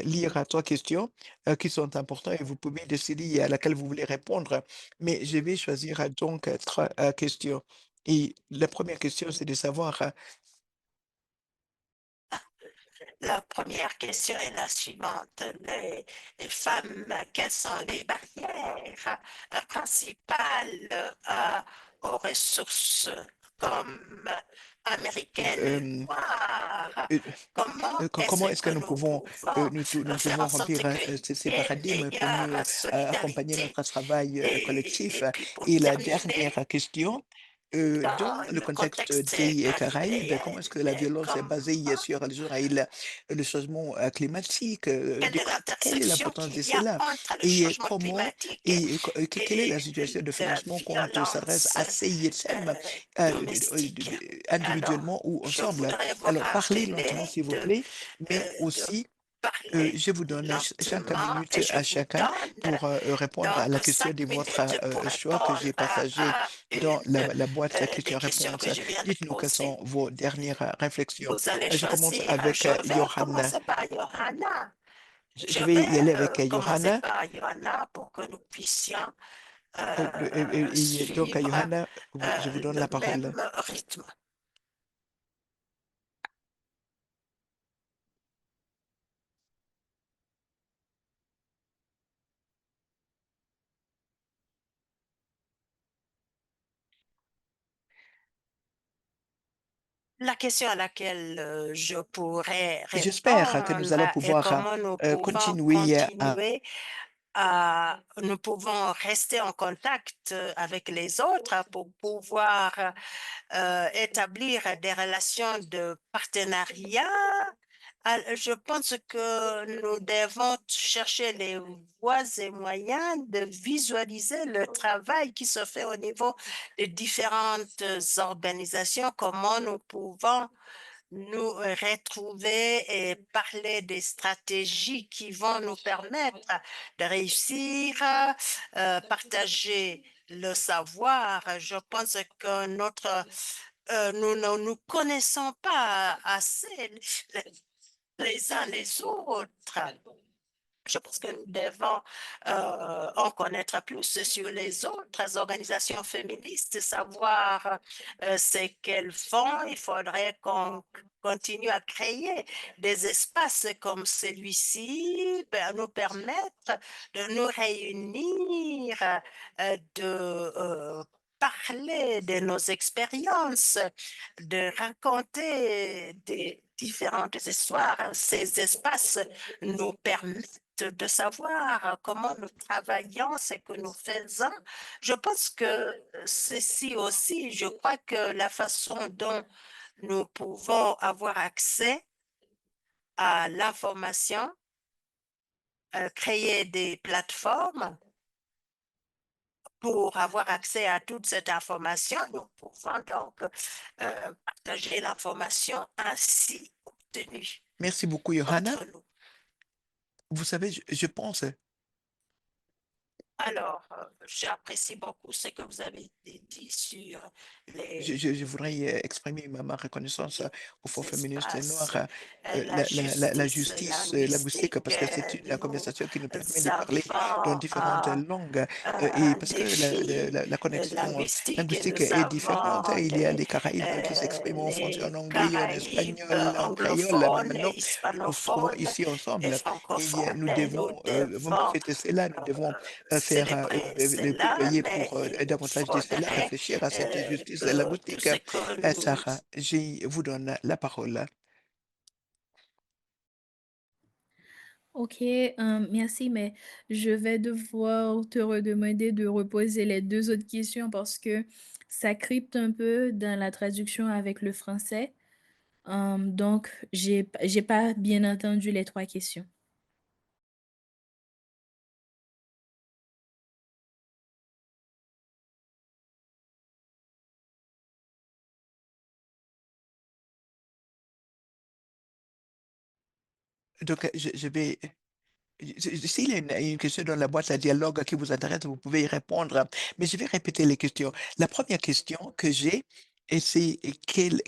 lire trois questions qui sont importantes et vous pouvez décider à laquelle vous voulez répondre. Mais je vais choisir donc trois questions. Et la première question, c'est de savoir La première question est la suivante. Les femmes, quelles sont les barrières principales aux ressources comme américaines euh, noires? euh, Comment est-ce comment est-ce que que nous nous pouvons, pouvons nous faire en pouvons sorte remplir qu'il ces y ait une paradigmes pour mieux meilleure accompagner solidarité? notre travail collectif? Et puis pour Et la terminer, dernière question, Dans dans le le contexte contexte des Caraïbes, comment caribéen, est-ce que la violence est comment, basée sur Israël, le changement climatique, quelle est quelle est l'intersection l'importance de qu'il y a cela entre le et changement comment climatique quelle est la et situation de la financement quand s'adresse violence à CISM domestique. Alors, individuellement ou je ensemble? voudrais vous Alors, parlez rappeler lentement, s'il vous de, plaît, mais de aussi parler je vous donne chaque lentement et minute je à vous chacun donne pour répondre à donc la question de 5 minutes votre pour choix que répondre j'ai partagé à dans une la boîte des questions questions-réponses. que je viens de Dites-nous quelles poser. sont vos dernières réflexions. Vous allez Je commence choisir. avec Je vais Johanna. commencer par Johanna. Je Je vais vais y aller avec commencer Johanna. par Johanna pour que nous puissions Et donc, suivre Johanna, je vous donne le la parole. même rythme. La question à laquelle je pourrais J'espère que nous répondre allons est pouvoir comment nous pouvons continuer à continuer nous pouvons rester en contact avec les autres pour pouvoir établir des relations de partenariat. Je pense que nous devons chercher les voies et moyens de visualiser le travail qui se fait au niveau de différentes organisations, comment nous pouvons nous retrouver et parler des stratégies qui vont nous permettre de réussir, partager le savoir. Je pense que nous ne nous connaissons pas assez les uns les autres. Je pense que nous devons en connaître plus sur les autres organisations féministes, savoir ce qu'elles font. Il faudrait qu'on continue à créer des espaces comme celui-ci, nous permettre de nous réunir, de parler de nos expériences, de raconter des différentes histoires. Ces espaces nous permettent de savoir comment nous travaillons, ce que nous faisons. Je pense que ceci aussi, je crois que la façon dont nous pouvons avoir accès à l'information, créer des plateformes pour avoir accès à toute cette information, nous pouvons donc partager l'information ainsi obtenue merci beaucoup, Johanna. entre nous. Vous savez, je pense Alors, j'apprécie beaucoup ce que vous avez dit sur les je voudrais exprimer ma reconnaissance au Fonds féministe espaces, noir, la la justice justice linguistique, linguistique. parce que c'est une Nous conversation qui nous permet de parler dans avons différentes langues et un parce que défi la connexion linguistique et linguistique nous est différente. avons Il y a les Caraïbes qui s'expriment en français, en les anglais, en Caraïbes espagnol, en créole, mais anglophones, maintenant, nous nous trouvons hispanophones ici et ensemble et francophones. nous Et nous devons vraiment devons fêter cela, nous devons faire célébrer le cela, plaidoyer mais pour il davantage de cela, faudrait réfléchir à cette justice que tout linguistique. ce que nous Sarah, je vous donne la parole. Ok, merci, mais je vais devoir te redemander de reposer les deux autres questions parce que ça crypte un peu dans la traduction avec le français. Donc, j'ai pas bien entendu les trois questions. Donc, je vais s'il y a une question dans la boîte à dialogue qui vous intéresse, vous pouvez y répondre. Mais je vais répéter les questions. La première question que j'ai, et c'est quelle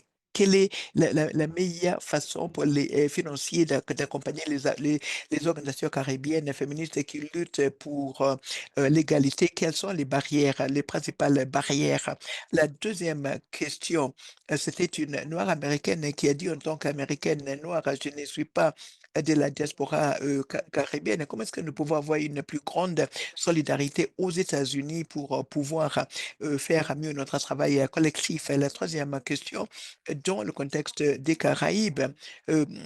est la meilleure façon pour les financiers d'accompagner les organisations caribéennes féministes qui luttent pour l'égalité? Quelles sont les barrières, les principales barrières? La deuxième question, c'était une noire américaine qui a dit en tant qu'américaine noire, je ne suis pas de la diaspora caribéenne? Comment est-ce que nous pouvons avoir une plus grande solidarité aux États-Unis pour pouvoir faire mieux notre travail collectif? Et la troisième question, dans le contexte des Caraïbes,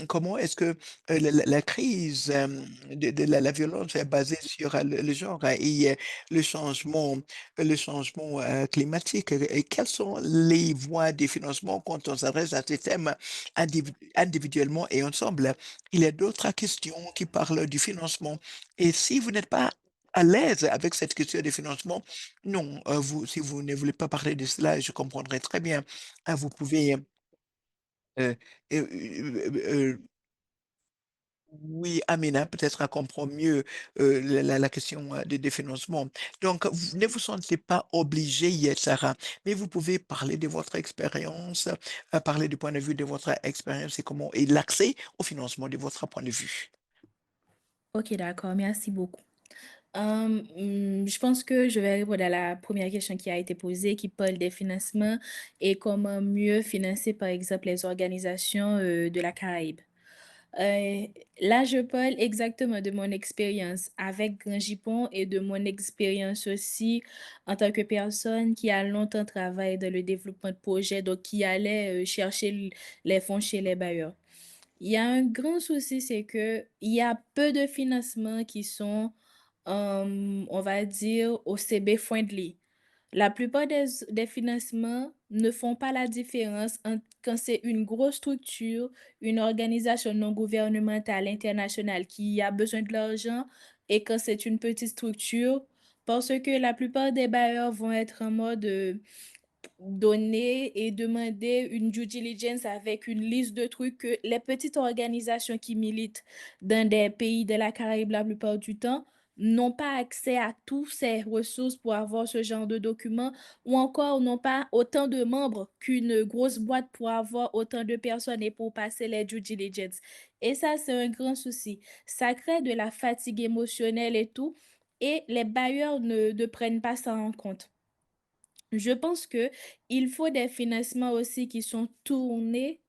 comment est-ce que la crise de la violence est basée sur le genre et le changement climatique? Et quelles sont les voies de financement quand on s'adresse à ces thèmes individuellement et ensemble? Il y a d'autres questions qui parlent du financement. Et si vous n'êtes pas à l'aise avec cette question de financement, non, si vous ne voulez pas parler de cela, je comprendrai très bien. Vous pouvez, euh, euh, euh, euh, oui, Amina, peut-être elle comprend mieux la question des financements. Donc, vous ne vous sentez pas obligé, Sarah, mais vous pouvez parler de votre expérience, parler du point de vue de votre expérience et comment, et l'accès au financement de votre point de vue. Ok, d'accord, merci beaucoup. Je pense que je vais répondre à la première question qui a été posée, qui parle des financements et comment mieux financer, par exemple, les organisations de la Caraïbe. Euh, Là, je parle exactement de mon expérience avec Grand Jipon et de mon expérience aussi en tant que personne qui a longtemps travaillé dans le développement de projets, donc qui allait chercher les fonds chez les bailleurs. Il y a un grand souci, c'est que il y a peu de financements qui sont, on va dire, OCB friendly. La plupart des financements ne font pas la différence entre quand c'est une grosse structure, une organisation non gouvernementale internationale qui a besoin de l'argent et quand c'est une petite structure, parce que la plupart des bailleurs vont être en mode donner et demander une due diligence avec une liste de trucs que les petites organisations qui militent dans des pays de la Caraïbe la plupart du temps n'ont pas accès à toutes ces ressources pour avoir ce genre de documents ou encore n'ont pas autant de membres qu'une grosse boîte pour avoir autant de personnes et pour passer les due diligence. Et ça, c'est un grand souci. Ça crée de la fatigue émotionnelle et tout, et les bailleurs ne prennent pas ça en compte. Je pense que il faut des financements aussi qui sont tournés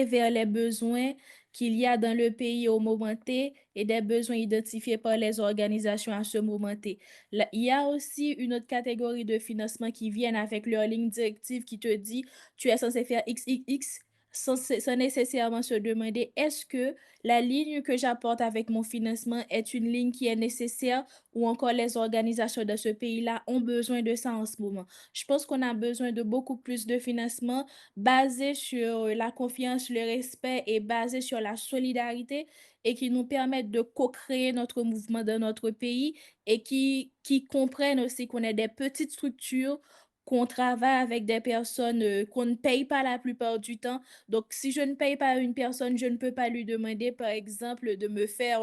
vers les besoins qu'il y a dans le pays au moment T et des besoins identifiés par les organisations à ce moment T. Il y a aussi une autre catégorie de financement qui viennent avec leur ligne directive qui te dit tu es censé faire XXX sans nécessairement se demander est-ce que la ligne que j'apporte avec mon financement est une ligne qui est nécessaire ou encore les organisations de ce pays-là ont besoin de ça en ce moment. Je pense qu'on a besoin de beaucoup plus de financement basé sur la confiance, le respect et basé sur la solidarité et qui nous permettent de co-créer notre mouvement dans notre pays et qui comprennent aussi qu'on est des petites structures, qu'on travaille avec des personnes qu'on ne paye pas la plupart du temps. Donc, si je ne paye pas une personne, je ne peux pas lui demander, par exemple, de me faire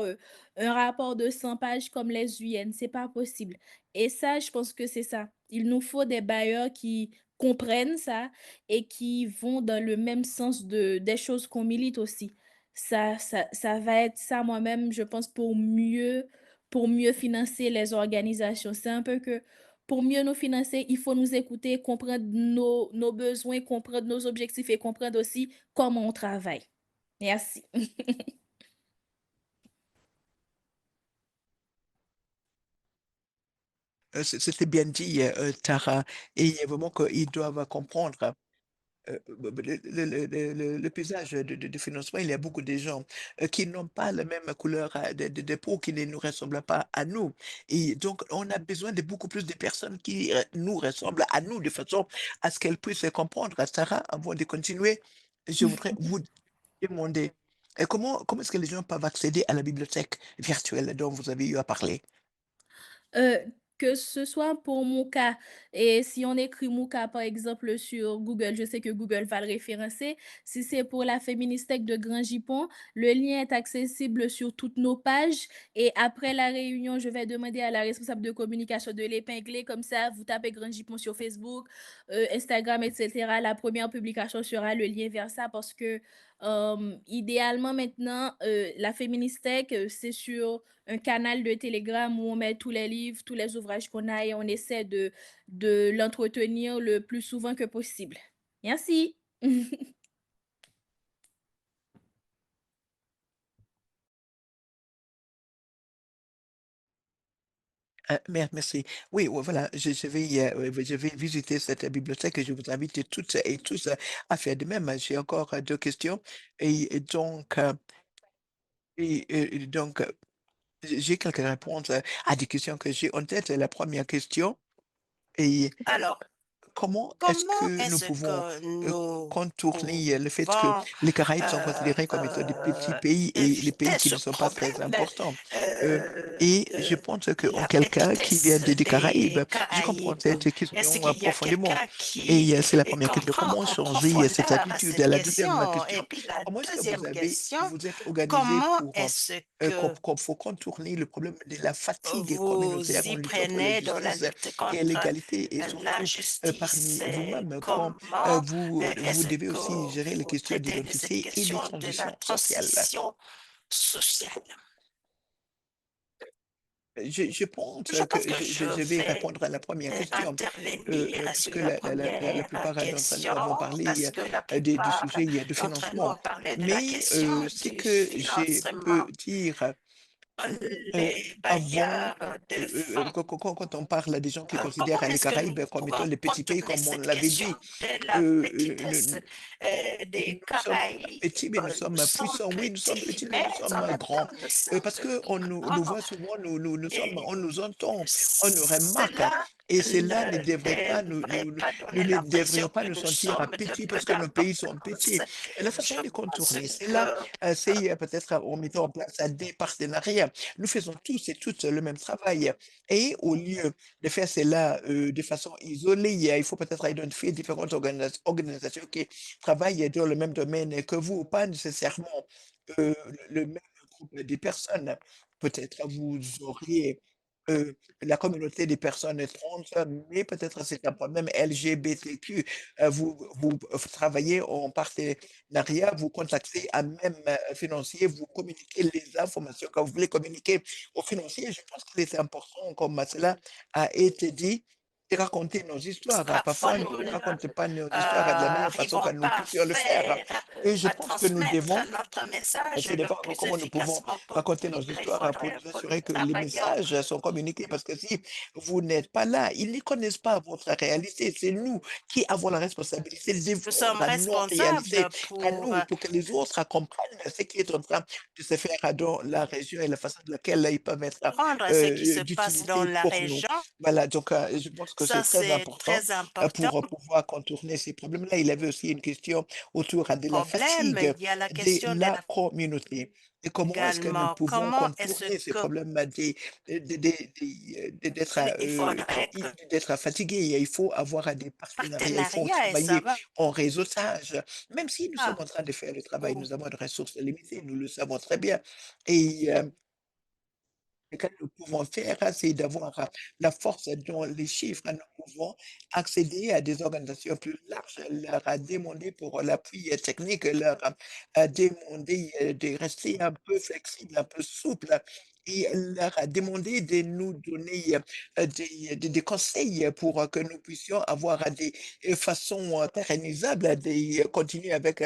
un rapport de 100 pages comme les UN. C'est pas possible. Et ça, je pense que c'est ça. Il nous faut des bailleurs qui comprennent ça et qui vont dans le même sens des choses qu'on milite aussi. Ça va être ça moi-même, je pense, pour mieux financer les organisations. C'est un peu que pour mieux nous financer, il faut nous écouter, comprendre nos besoins, comprendre nos objectifs et comprendre aussi comment on travaille. Merci. C'était bien dit, Tara, et il y a vraiment qu'ils doivent comprendre. Le paysage de financement, il y a beaucoup de gens qui n'ont pas la même couleur de peau, qui ne nous ressemblent pas à nous. Et donc, on a besoin de beaucoup plus de personnes qui nous ressemblent à nous, de façon à ce qu'elles puissent comprendre. Sarah, avant de continuer, je voudrais vous demander comment est-ce que les gens peuvent accéder à la bibliothèque virtuelle dont vous avez eu à parler? Euh, que ce soit pour Mooka, et si on écrit Mooka par exemple sur Google, je sais que Google va le référencer. Si c'est pour la Féministèque de Grand Jipon, le lien est accessible sur toutes nos pages. Et après la réunion, je vais demander à la responsable de communication de l'épingler. Comme ça, vous tapez Grand Jipon sur Facebook, Instagram, etc. La première publication sera le lien vers ça parce que idéalement maintenant, la Féministèque, c'est sur un canal de Telegram où on met tous les livres, tous les ouvrages qu'on a et on essaie de l'entretenir le plus souvent que possible. Merci. Merci. Oui, ouais, voilà, je vais visiter cette bibliothèque et je vous invite toutes et tous à faire de même. J'ai encore 2 questions et donc j'ai quelques réponses à des questions que j'ai en tête. La première question est Alors, comment est-ce comment que nous est-ce pouvons, que heu, nous contourner le fait que pouvons les Caraïbes sont euh, considérés comme étant des petits pays et les éviter pays qui ce ne sont pas problème très importants? Heu et je de pense qu'en la quelqu'un qui vient petitesse des Caraïbes, des je comprends Caraïbes? cette Est-ce question, qu'il y a profondément quelqu'un qui et c'est la première question. comprend Comment en changer cette profondeur attitude? cette La deuxième question? Et question, puis la comment est-ce que deuxième question, vous êtes organisé comment pour, est-ce que qu'on faut contourner le problème de la fatigue vous communautaire en y luttant pour la prenez dans la justice lutte et contre l'égalité et surtout, l'injustice? parmi vous-même quand, Comment vous est-ce devez que aussi gérer les vous questions traitez de cette d'identité et de question de la transition sociale. transition sociale? Je pense Je pense que que je je vais vais répondre à la première question, intervenir parce sur que la la première plupart d'entre nous question avons parlé parce que la du plupart sujet de d'entre nous ont financement. parlé de la Mais question ce du que je peux financement. dire euh, Les avant, bailleurs de fonds, quand on parle des gens qui comment considèrent les est-ce que nous Caraïbes comme étant pouvons les petits pays, contourner comme on cette l'avait question dit, de la euh, petitesse nous, nous des sommes pas Caraïbes? petits, mais nous Nous sommes sommes puissants. Oui, nous sommes petits, petits, mais mais nous sommes en même grands. temps, nous sommes Parce que on nous grands. voit souvent, nous sommes, Et on nous entend, on nous remarque. cela Et cela ne ne devrait pas devrait pas nous donner ne devrions l'impression pas que nous nous sentir sommes de petits peu parce que nos pays sont d'importance. petits. Et la Je façon de pense contourner, c'est là, que c'est peut-être en mettant en place des partenariats. Nous faisons tous et toutes le même travail. Et au lieu de faire cela de façon isolée, il faut peut-être identifier différentes organisations qui travaillent dans le même domaine que vous, pas nécessairement le même groupe de personnes. Peut-être vous auriez la communauté des personnes trans, mais peut-être c'est un problème LGBTQ. Vous travaillez en partenariat, vous contactez un même financier, vous communiquez les informations que vous voulez communiquer aux financiers. Je pense qu'il est important, comme cela a été dit, de raconter nos histoires. parfois Parfois, nous on ne ne raconte pas nos histoires de la meilleure façon que arrivons nous pas puissions le faire. Et je à pense que nous transmettre devons notre message essayer de le voir plus comment nous pouvons efficacement raconter nos possible. Il histoires pour faudrait nous que nous assurer que les travaillions messages sont communiqués. Parce que si vous n'êtes pas là, ils ne connaissent pas votre réalité. C'est nous qui avons la responsabilité de nous vendre sommes à nos réalités, responsables à pour nous, pour que les autres comprennent ce qui est en train de se faire dans la région et la façon de laquelle ils peuvent être comprendre ce qui se passe dans d'utilité la pour nous. région. Voilà, donc je pense que Ça, c'est très c'est important très important. pour pouvoir contourner ces problèmes-là. Il avait aussi une question autour de la Problème, fatigue il y a la de question de la la communauté. Et comment est-ce que nous également. pouvons Comment est-ce contourner ces que problèmes il faudrait que d'être fatigué? Il faut avoir des partenariats, il faut partenariat et ça travailler va en réseautage. Même si nous sommes en train de faire le travail, pour nous avons des ressources limitées, nous le savons très bien. Et ce que nous pouvons faire, c'est d'avoir la force dans les chiffres. Nous pouvons accéder à des organisations plus larges, leur demander pour l'appui technique, leur demander de rester un peu flexible, un peu souple et leur demander de nous donner des conseils pour que nous puissions avoir des façons pérennisables de continuer avec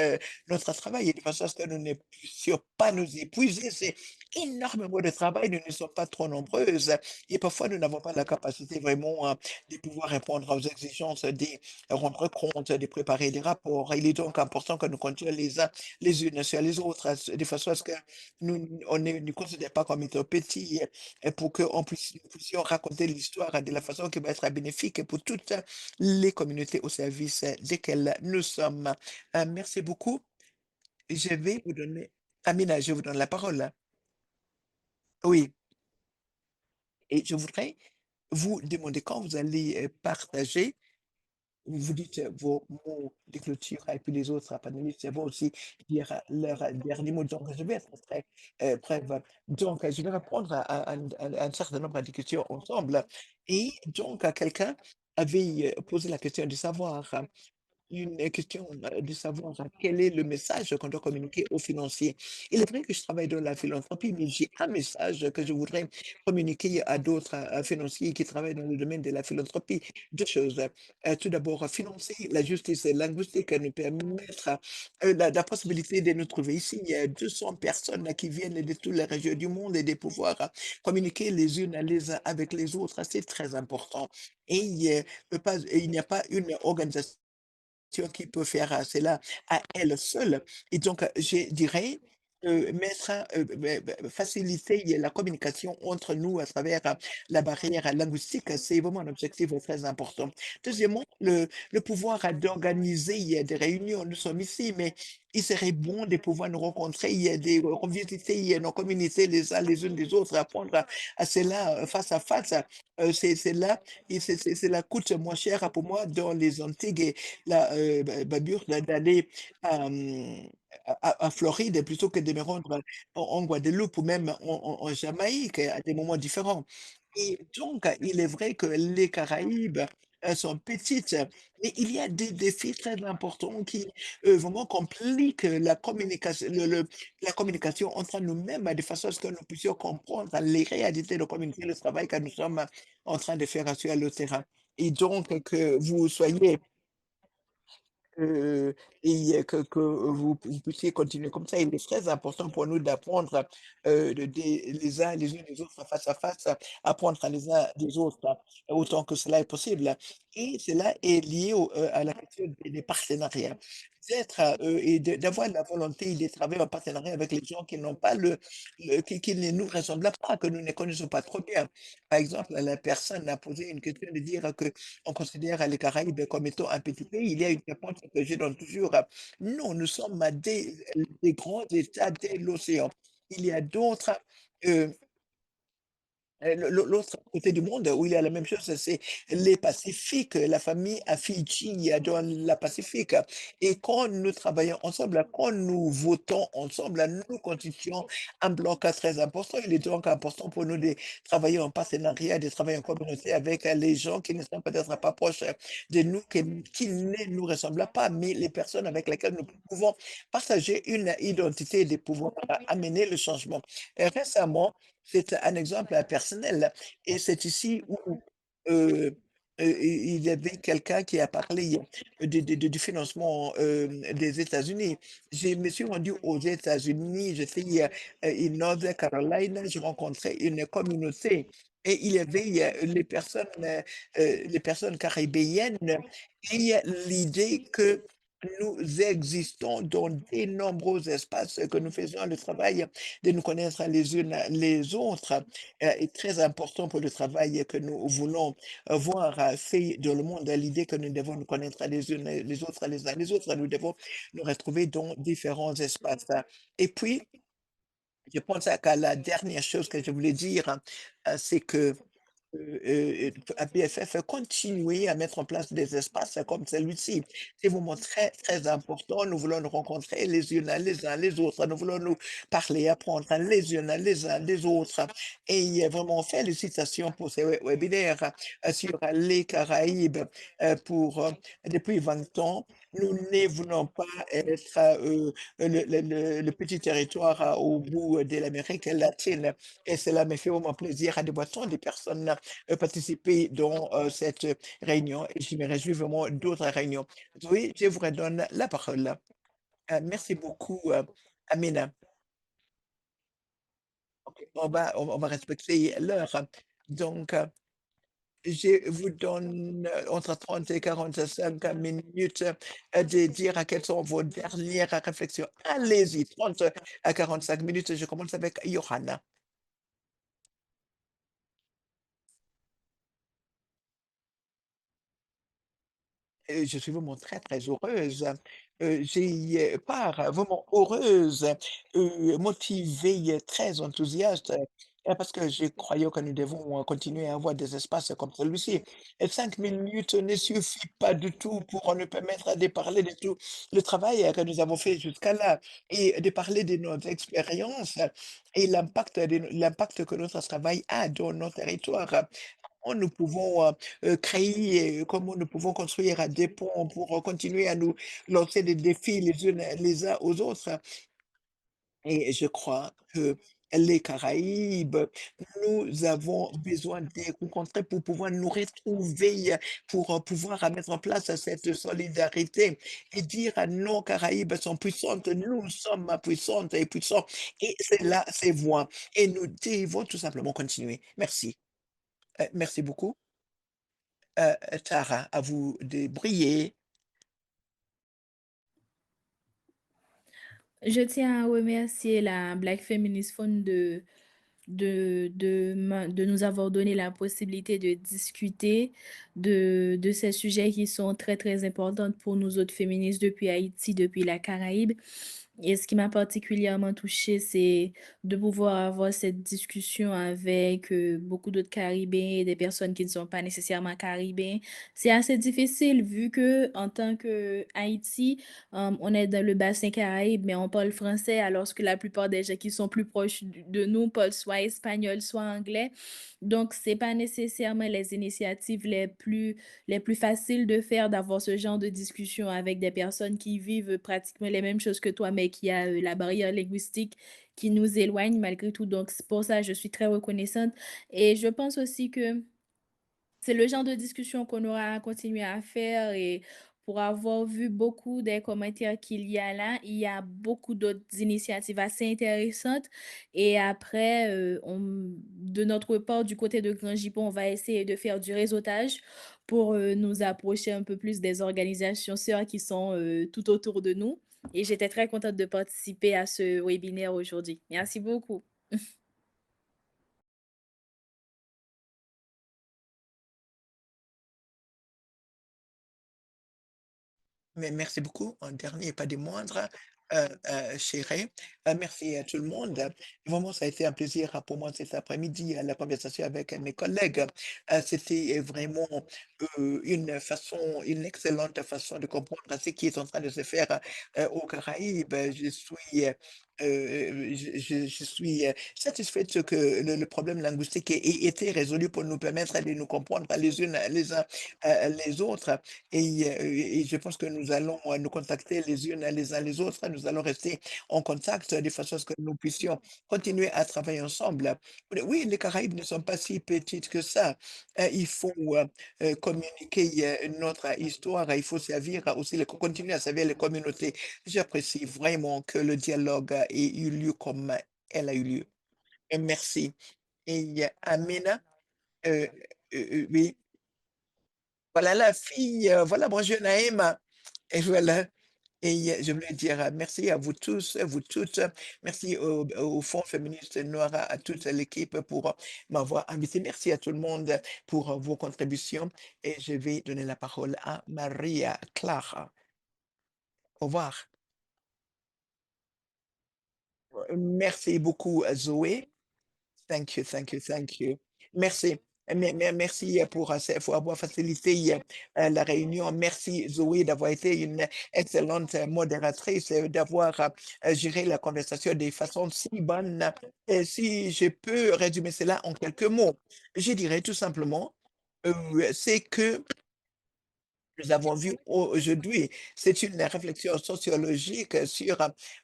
notre travail et de façon à ce que nous ne puissions pas nous épuiser. C'est énormément de travail, nous ne sommes pas trop nombreuses et parfois nous n'avons pas la capacité vraiment de pouvoir répondre aux exigences, de rendre compte, de préparer des rapports. Il est donc important que nous comptions les uns les unes sur les autres, de façon à ce que on ne nous considère pas comme étant petits, pour que nous puissions raconter l'histoire de la façon qui va être bénéfique pour toutes les communautés au service desquelles nous sommes. Merci beaucoup. Je vais vous donner, Amina, je vous donne la parole. Oui. Et je voudrais vous demander quand vous allez partager, vous dites vos mots de clôture et puis les autres panélistes vont aussi dire leur dernier mot. Donc, je vais être très brève. Donc, je vais répondre à un certain nombre de questions ensemble. Et donc, quelqu'un avait posé la question de savoir une question de savoir quel est le message qu'on doit communiquer aux financiers. Il est vrai que je travaille dans la philanthropie, mais j'ai un message que je voudrais communiquer à d'autres financiers qui travaillent dans le domaine de la philanthropie. Deux choses. Tout d'abord, financer la justice linguistique, nous permettre la possibilité de nous trouver ici. Il y a 200 personnes qui viennent de toutes les régions du monde et de pouvoir communiquer les unes les uns avec les autres. C'est très important. Et il n'y a pas une organisation qui peut faire cela à elle seule. Et donc, je dirais, mettre, faciliter la communication entre nous à travers la barrière linguistique, c'est vraiment un objectif très important. Deuxièmement, le pouvoir d'organiser des réunions. Nous sommes ici, mais il serait bon de pouvoir nous rencontrer, de revisiter nos communautés les uns les unes des autres, apprendre à cela face à face. C'est là, et cela coûte moins cher pour moi dans les Antigues Babur d'aller à, à Floride plutôt que de me rendre en Guadeloupe ou même en Jamaïque à des moments différents. Et donc, il est vrai que les Caraïbes sont petites, mais il y a des défis très importants qui vraiment compliquent la communication entre nous-mêmes de façon à ce que nous puissions comprendre les réalités de communauté, le travail que nous sommes en train de faire sur le terrain. Et donc, que vous soyez Heu que vous puissiez continuer comme ça. Il est très important pour nous d'apprendre, les uns les unes les autres face à face, apprendre les uns des autres, autant que cela est possible. Et cela est lié à la question des partenariats. D'être, et d'avoir la volonté de travailler en partenariat avec les gens qui n'ont pas qui ne nous ressemblent pas, que nous ne connaissons pas trop bien. Par exemple, la personne a posé une question de dire que on considère les Caraïbes comme étant un petit pays, il y a une réponse que je donne toujours. Non, nous sommes des grands États de l'océan. Il y a d'autres, euh, l'autre côté du monde où il y a la même chose, c'est les Pacifiques, la famille à Fidji dans la Pacifique. Et quand nous travaillons ensemble, quand nous votons ensemble, nous constituons un bloc très important. Il est donc important pour nous de travailler en partenariat, de travailler en communauté avec les gens qui ne sont peut-être pas proches de nous, qui ne nous ressemblent pas, mais les personnes avec lesquelles nous pouvons partager une identité et de pouvoir amener le changement. Récemment, c'est un exemple personnel et c'est ici où, heu il y avait quelqu'un qui a parlé du financement, des États-Unis. Je me suis rendu aux États-Unis, j'étais, in North Carolina, j'ai rencontré une communauté et il y avait, les personnes caribéennes et l'idée que nous existons dans de nombreux espaces, que nous faisons le travail de nous connaître les unes les autres est très important pour le travail que nous voulons voir fait dans le monde. L'idée que nous devons nous connaître les unes les autres, les uns les autres, nous devons nous retrouver dans différents espaces. Et puis, je pense qu'à la dernière chose que je voulais dire, c'est que à BFF, continuer à mettre en place des espaces comme celui-ci. C'est vraiment très, très important. Nous voulons nous rencontrer les uns les autres. Nous voulons nous parler, apprendre les uns des autres. Et vraiment, félicitations pour ces webinaires sur les Caraïbes pour depuis 20 ans. Nous ne voulons pas être le petit territoire au bout de l'Amérique latine. Et cela me fait vraiment plaisir de voir tant de personnes participer dans cette réunion et je me réjouis vraiment d'autres réunions. Oui, je vous redonne la parole. Merci beaucoup, Amina. Ok, on va respecter l'heure. Donc, je vous donne entre 30 et 45 minutes de dire à quelles sont vos dernières réflexions. Allez-y, 30 à 45 minutes. Je commence avec Johanna. Je suis vraiment très, très heureuse. J'y pars vraiment heureuse, motivée, très enthousiaste, parce que je croyais que nous devons continuer à avoir des espaces comme celui-ci. Et 5 minutes ne suffit pas du tout pour nous permettre de parler de tout le travail que nous avons fait jusqu'à là et de parler de nos expériences et l'impact que notre travail a dans nos territoires. nous pouvons créer, comment nous pouvons construire des ponts pour continuer à nous lancer des défis les uns aux autres. Et je crois que les Caraïbes, nous avons besoin de les rencontrer pour pouvoir nous retrouver, pour pouvoir mettre en place cette solidarité et dire à nos Caraïbes sont puissantes, nous sommes puissantes et puissants. Et c'est là ces voix. Et nous devons tout simplement continuer. Merci. Merci beaucoup. Tara, à vous de briller. Je tiens à remercier la Black Feminist Fund de nous avoir donné la possibilité de discuter de ces sujets qui sont très, très importants pour nous autres féministes depuis Haïti, depuis la Caraïbe. Et ce qui m'a particulièrement touchée, c'est de pouvoir avoir cette discussion avec beaucoup d'autres Caribéens et des personnes qui ne sont pas nécessairement Caribéens. C'est assez difficile vu que en tant que Haïti, on est dans le bassin Caraïbe, mais on parle français, alors que la plupart des gens qui sont plus proches de nous parlent soit espagnol, soit anglais. Donc, c'est pas nécessairement les initiatives les plus faciles de faire, d'avoir ce genre de discussion avec des personnes qui vivent pratiquement les mêmes choses que toi, mais qui a la barrière linguistique qui nous éloigne malgré tout. Donc, c'est pour ça, je suis très reconnaissante. Et je pense aussi que c'est le genre de discussion qu'on aura à continuer à faire et pour avoir vu beaucoup des commentaires qu'il y a là, il y a beaucoup d'autres initiatives assez intéressantes. Et après, de notre part, du côté de Grand Gipon, on va essayer de faire du réseautage pour nous approcher un peu plus des organisations sœurs qui sont tout autour de nous. Et j'étais très contente de participer à ce webinaire aujourd'hui. Merci beaucoup. Mais merci beaucoup. En dernier et pas des moindres, Chéri. Merci à tout le monde. Vraiment, ça a été un plaisir pour moi cet après-midi, la conversation avec mes collègues. C'était vraiment une excellente façon de comprendre ce qui est en train de se faire aux Caraïbes. Je suis satisfaite que le problème linguistique ait été résolu pour nous permettre de nous comprendre les uns les autres. Et je pense que nous allons nous contacter les uns les autres. Nous allons rester en contact de façon à ce que nous puissions continuer à travailler ensemble. Oui, les Caraïbes ne sont pas si petites que ça. Il faut communiquer notre histoire. Il faut servir aussi, continuer à servir les communautés. J'apprécie vraiment que le dialogue ait eu lieu comme elle a eu lieu. Merci. Et Amina, euh, oui. Voilà la fille, voilà bonjour Naïma et voilà et je voulais dire, merci à vous tous, vous toutes. Merci au Fonds féministe noir, à toute l'équipe pour m'avoir invité. Merci à tout le monde pour vos contributions et je vais donner la parole à Maria Clara. Au revoir. Merci beaucoup, Zoé. Thank you, thank you, thank you. Merci. Merci pour avoir facilité la réunion. Merci, Zoé, d'avoir été une excellente modératrice, d'avoir géré la conversation de façon si bonne. Et si je peux résumer cela en quelques mots, je dirais tout simplement, c'est que nous avons vu aujourd'hui, c'est une réflexion sociologique sur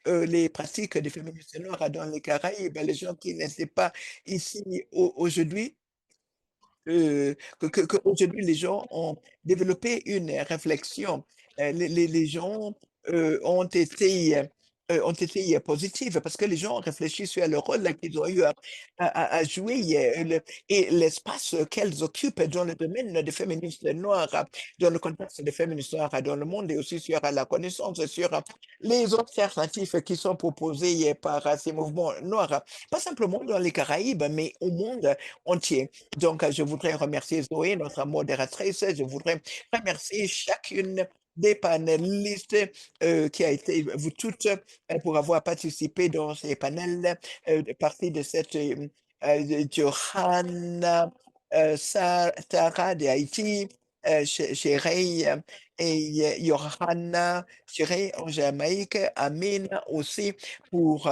les pratiques des féministes noirs dans les Caraïbes. Les gens qui n'étaient pas ici aujourd'hui, qu'aujourd'hui les gens ont développé une réflexion. Les gens ont été positifs parce que les gens ont réfléchi sur le rôle qu'ils ont eu à jouer et l'espace qu'elles occupent dans le domaine des féministes noirs, dans le contexte des féministes noirs dans le monde et aussi sur la connaissance, sur les alternatives qui sont proposées par ces mouvements noirs, pas simplement dans les Caraïbes, mais au monde entier. Donc, je voudrais remercier Zoé, notre modératrice. Je voudrais remercier chacune des panélistes qui a été, vous toutes, pour avoir participé dans ces panels, partie de cette Johanna, Tara de Haïti, Chérie et Johanna, Chérie en Jamaïque, Amine aussi pour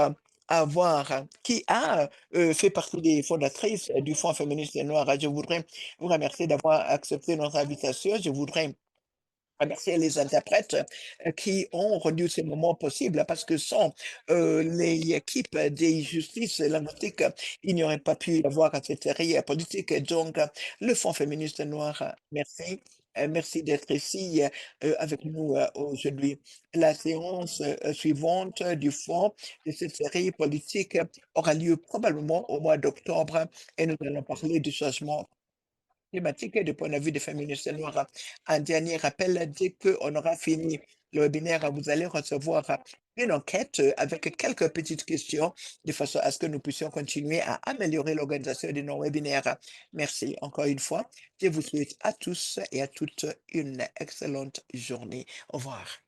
qui a fait partie des fondatrices du Fonds féministe noir. Je voudrais vous remercier d'avoir accepté notre invitation. Je voudrais remercier les interprètes qui ont rendu ces moments possibles parce que sans les équipes des justices linguistiques, il n'y aurait pas pu y avoir cette série politique. Donc, le Fonds féministe noir, merci. Merci d'être ici avec nous aujourd'hui. La séance suivante du Fonds de cette série politique aura lieu probablement au mois d'octobre et nous allons parler du changement climatique et du point de vue des féministes noirs. Un dernier rappel, dès qu'on aura fini le webinaire, vous allez recevoir une enquête avec quelques petites questions de façon à ce que nous puissions continuer à améliorer l'organisation de nos webinaires. Merci encore une fois. Je vous souhaite à tous et à toutes une excellente journée. Au revoir.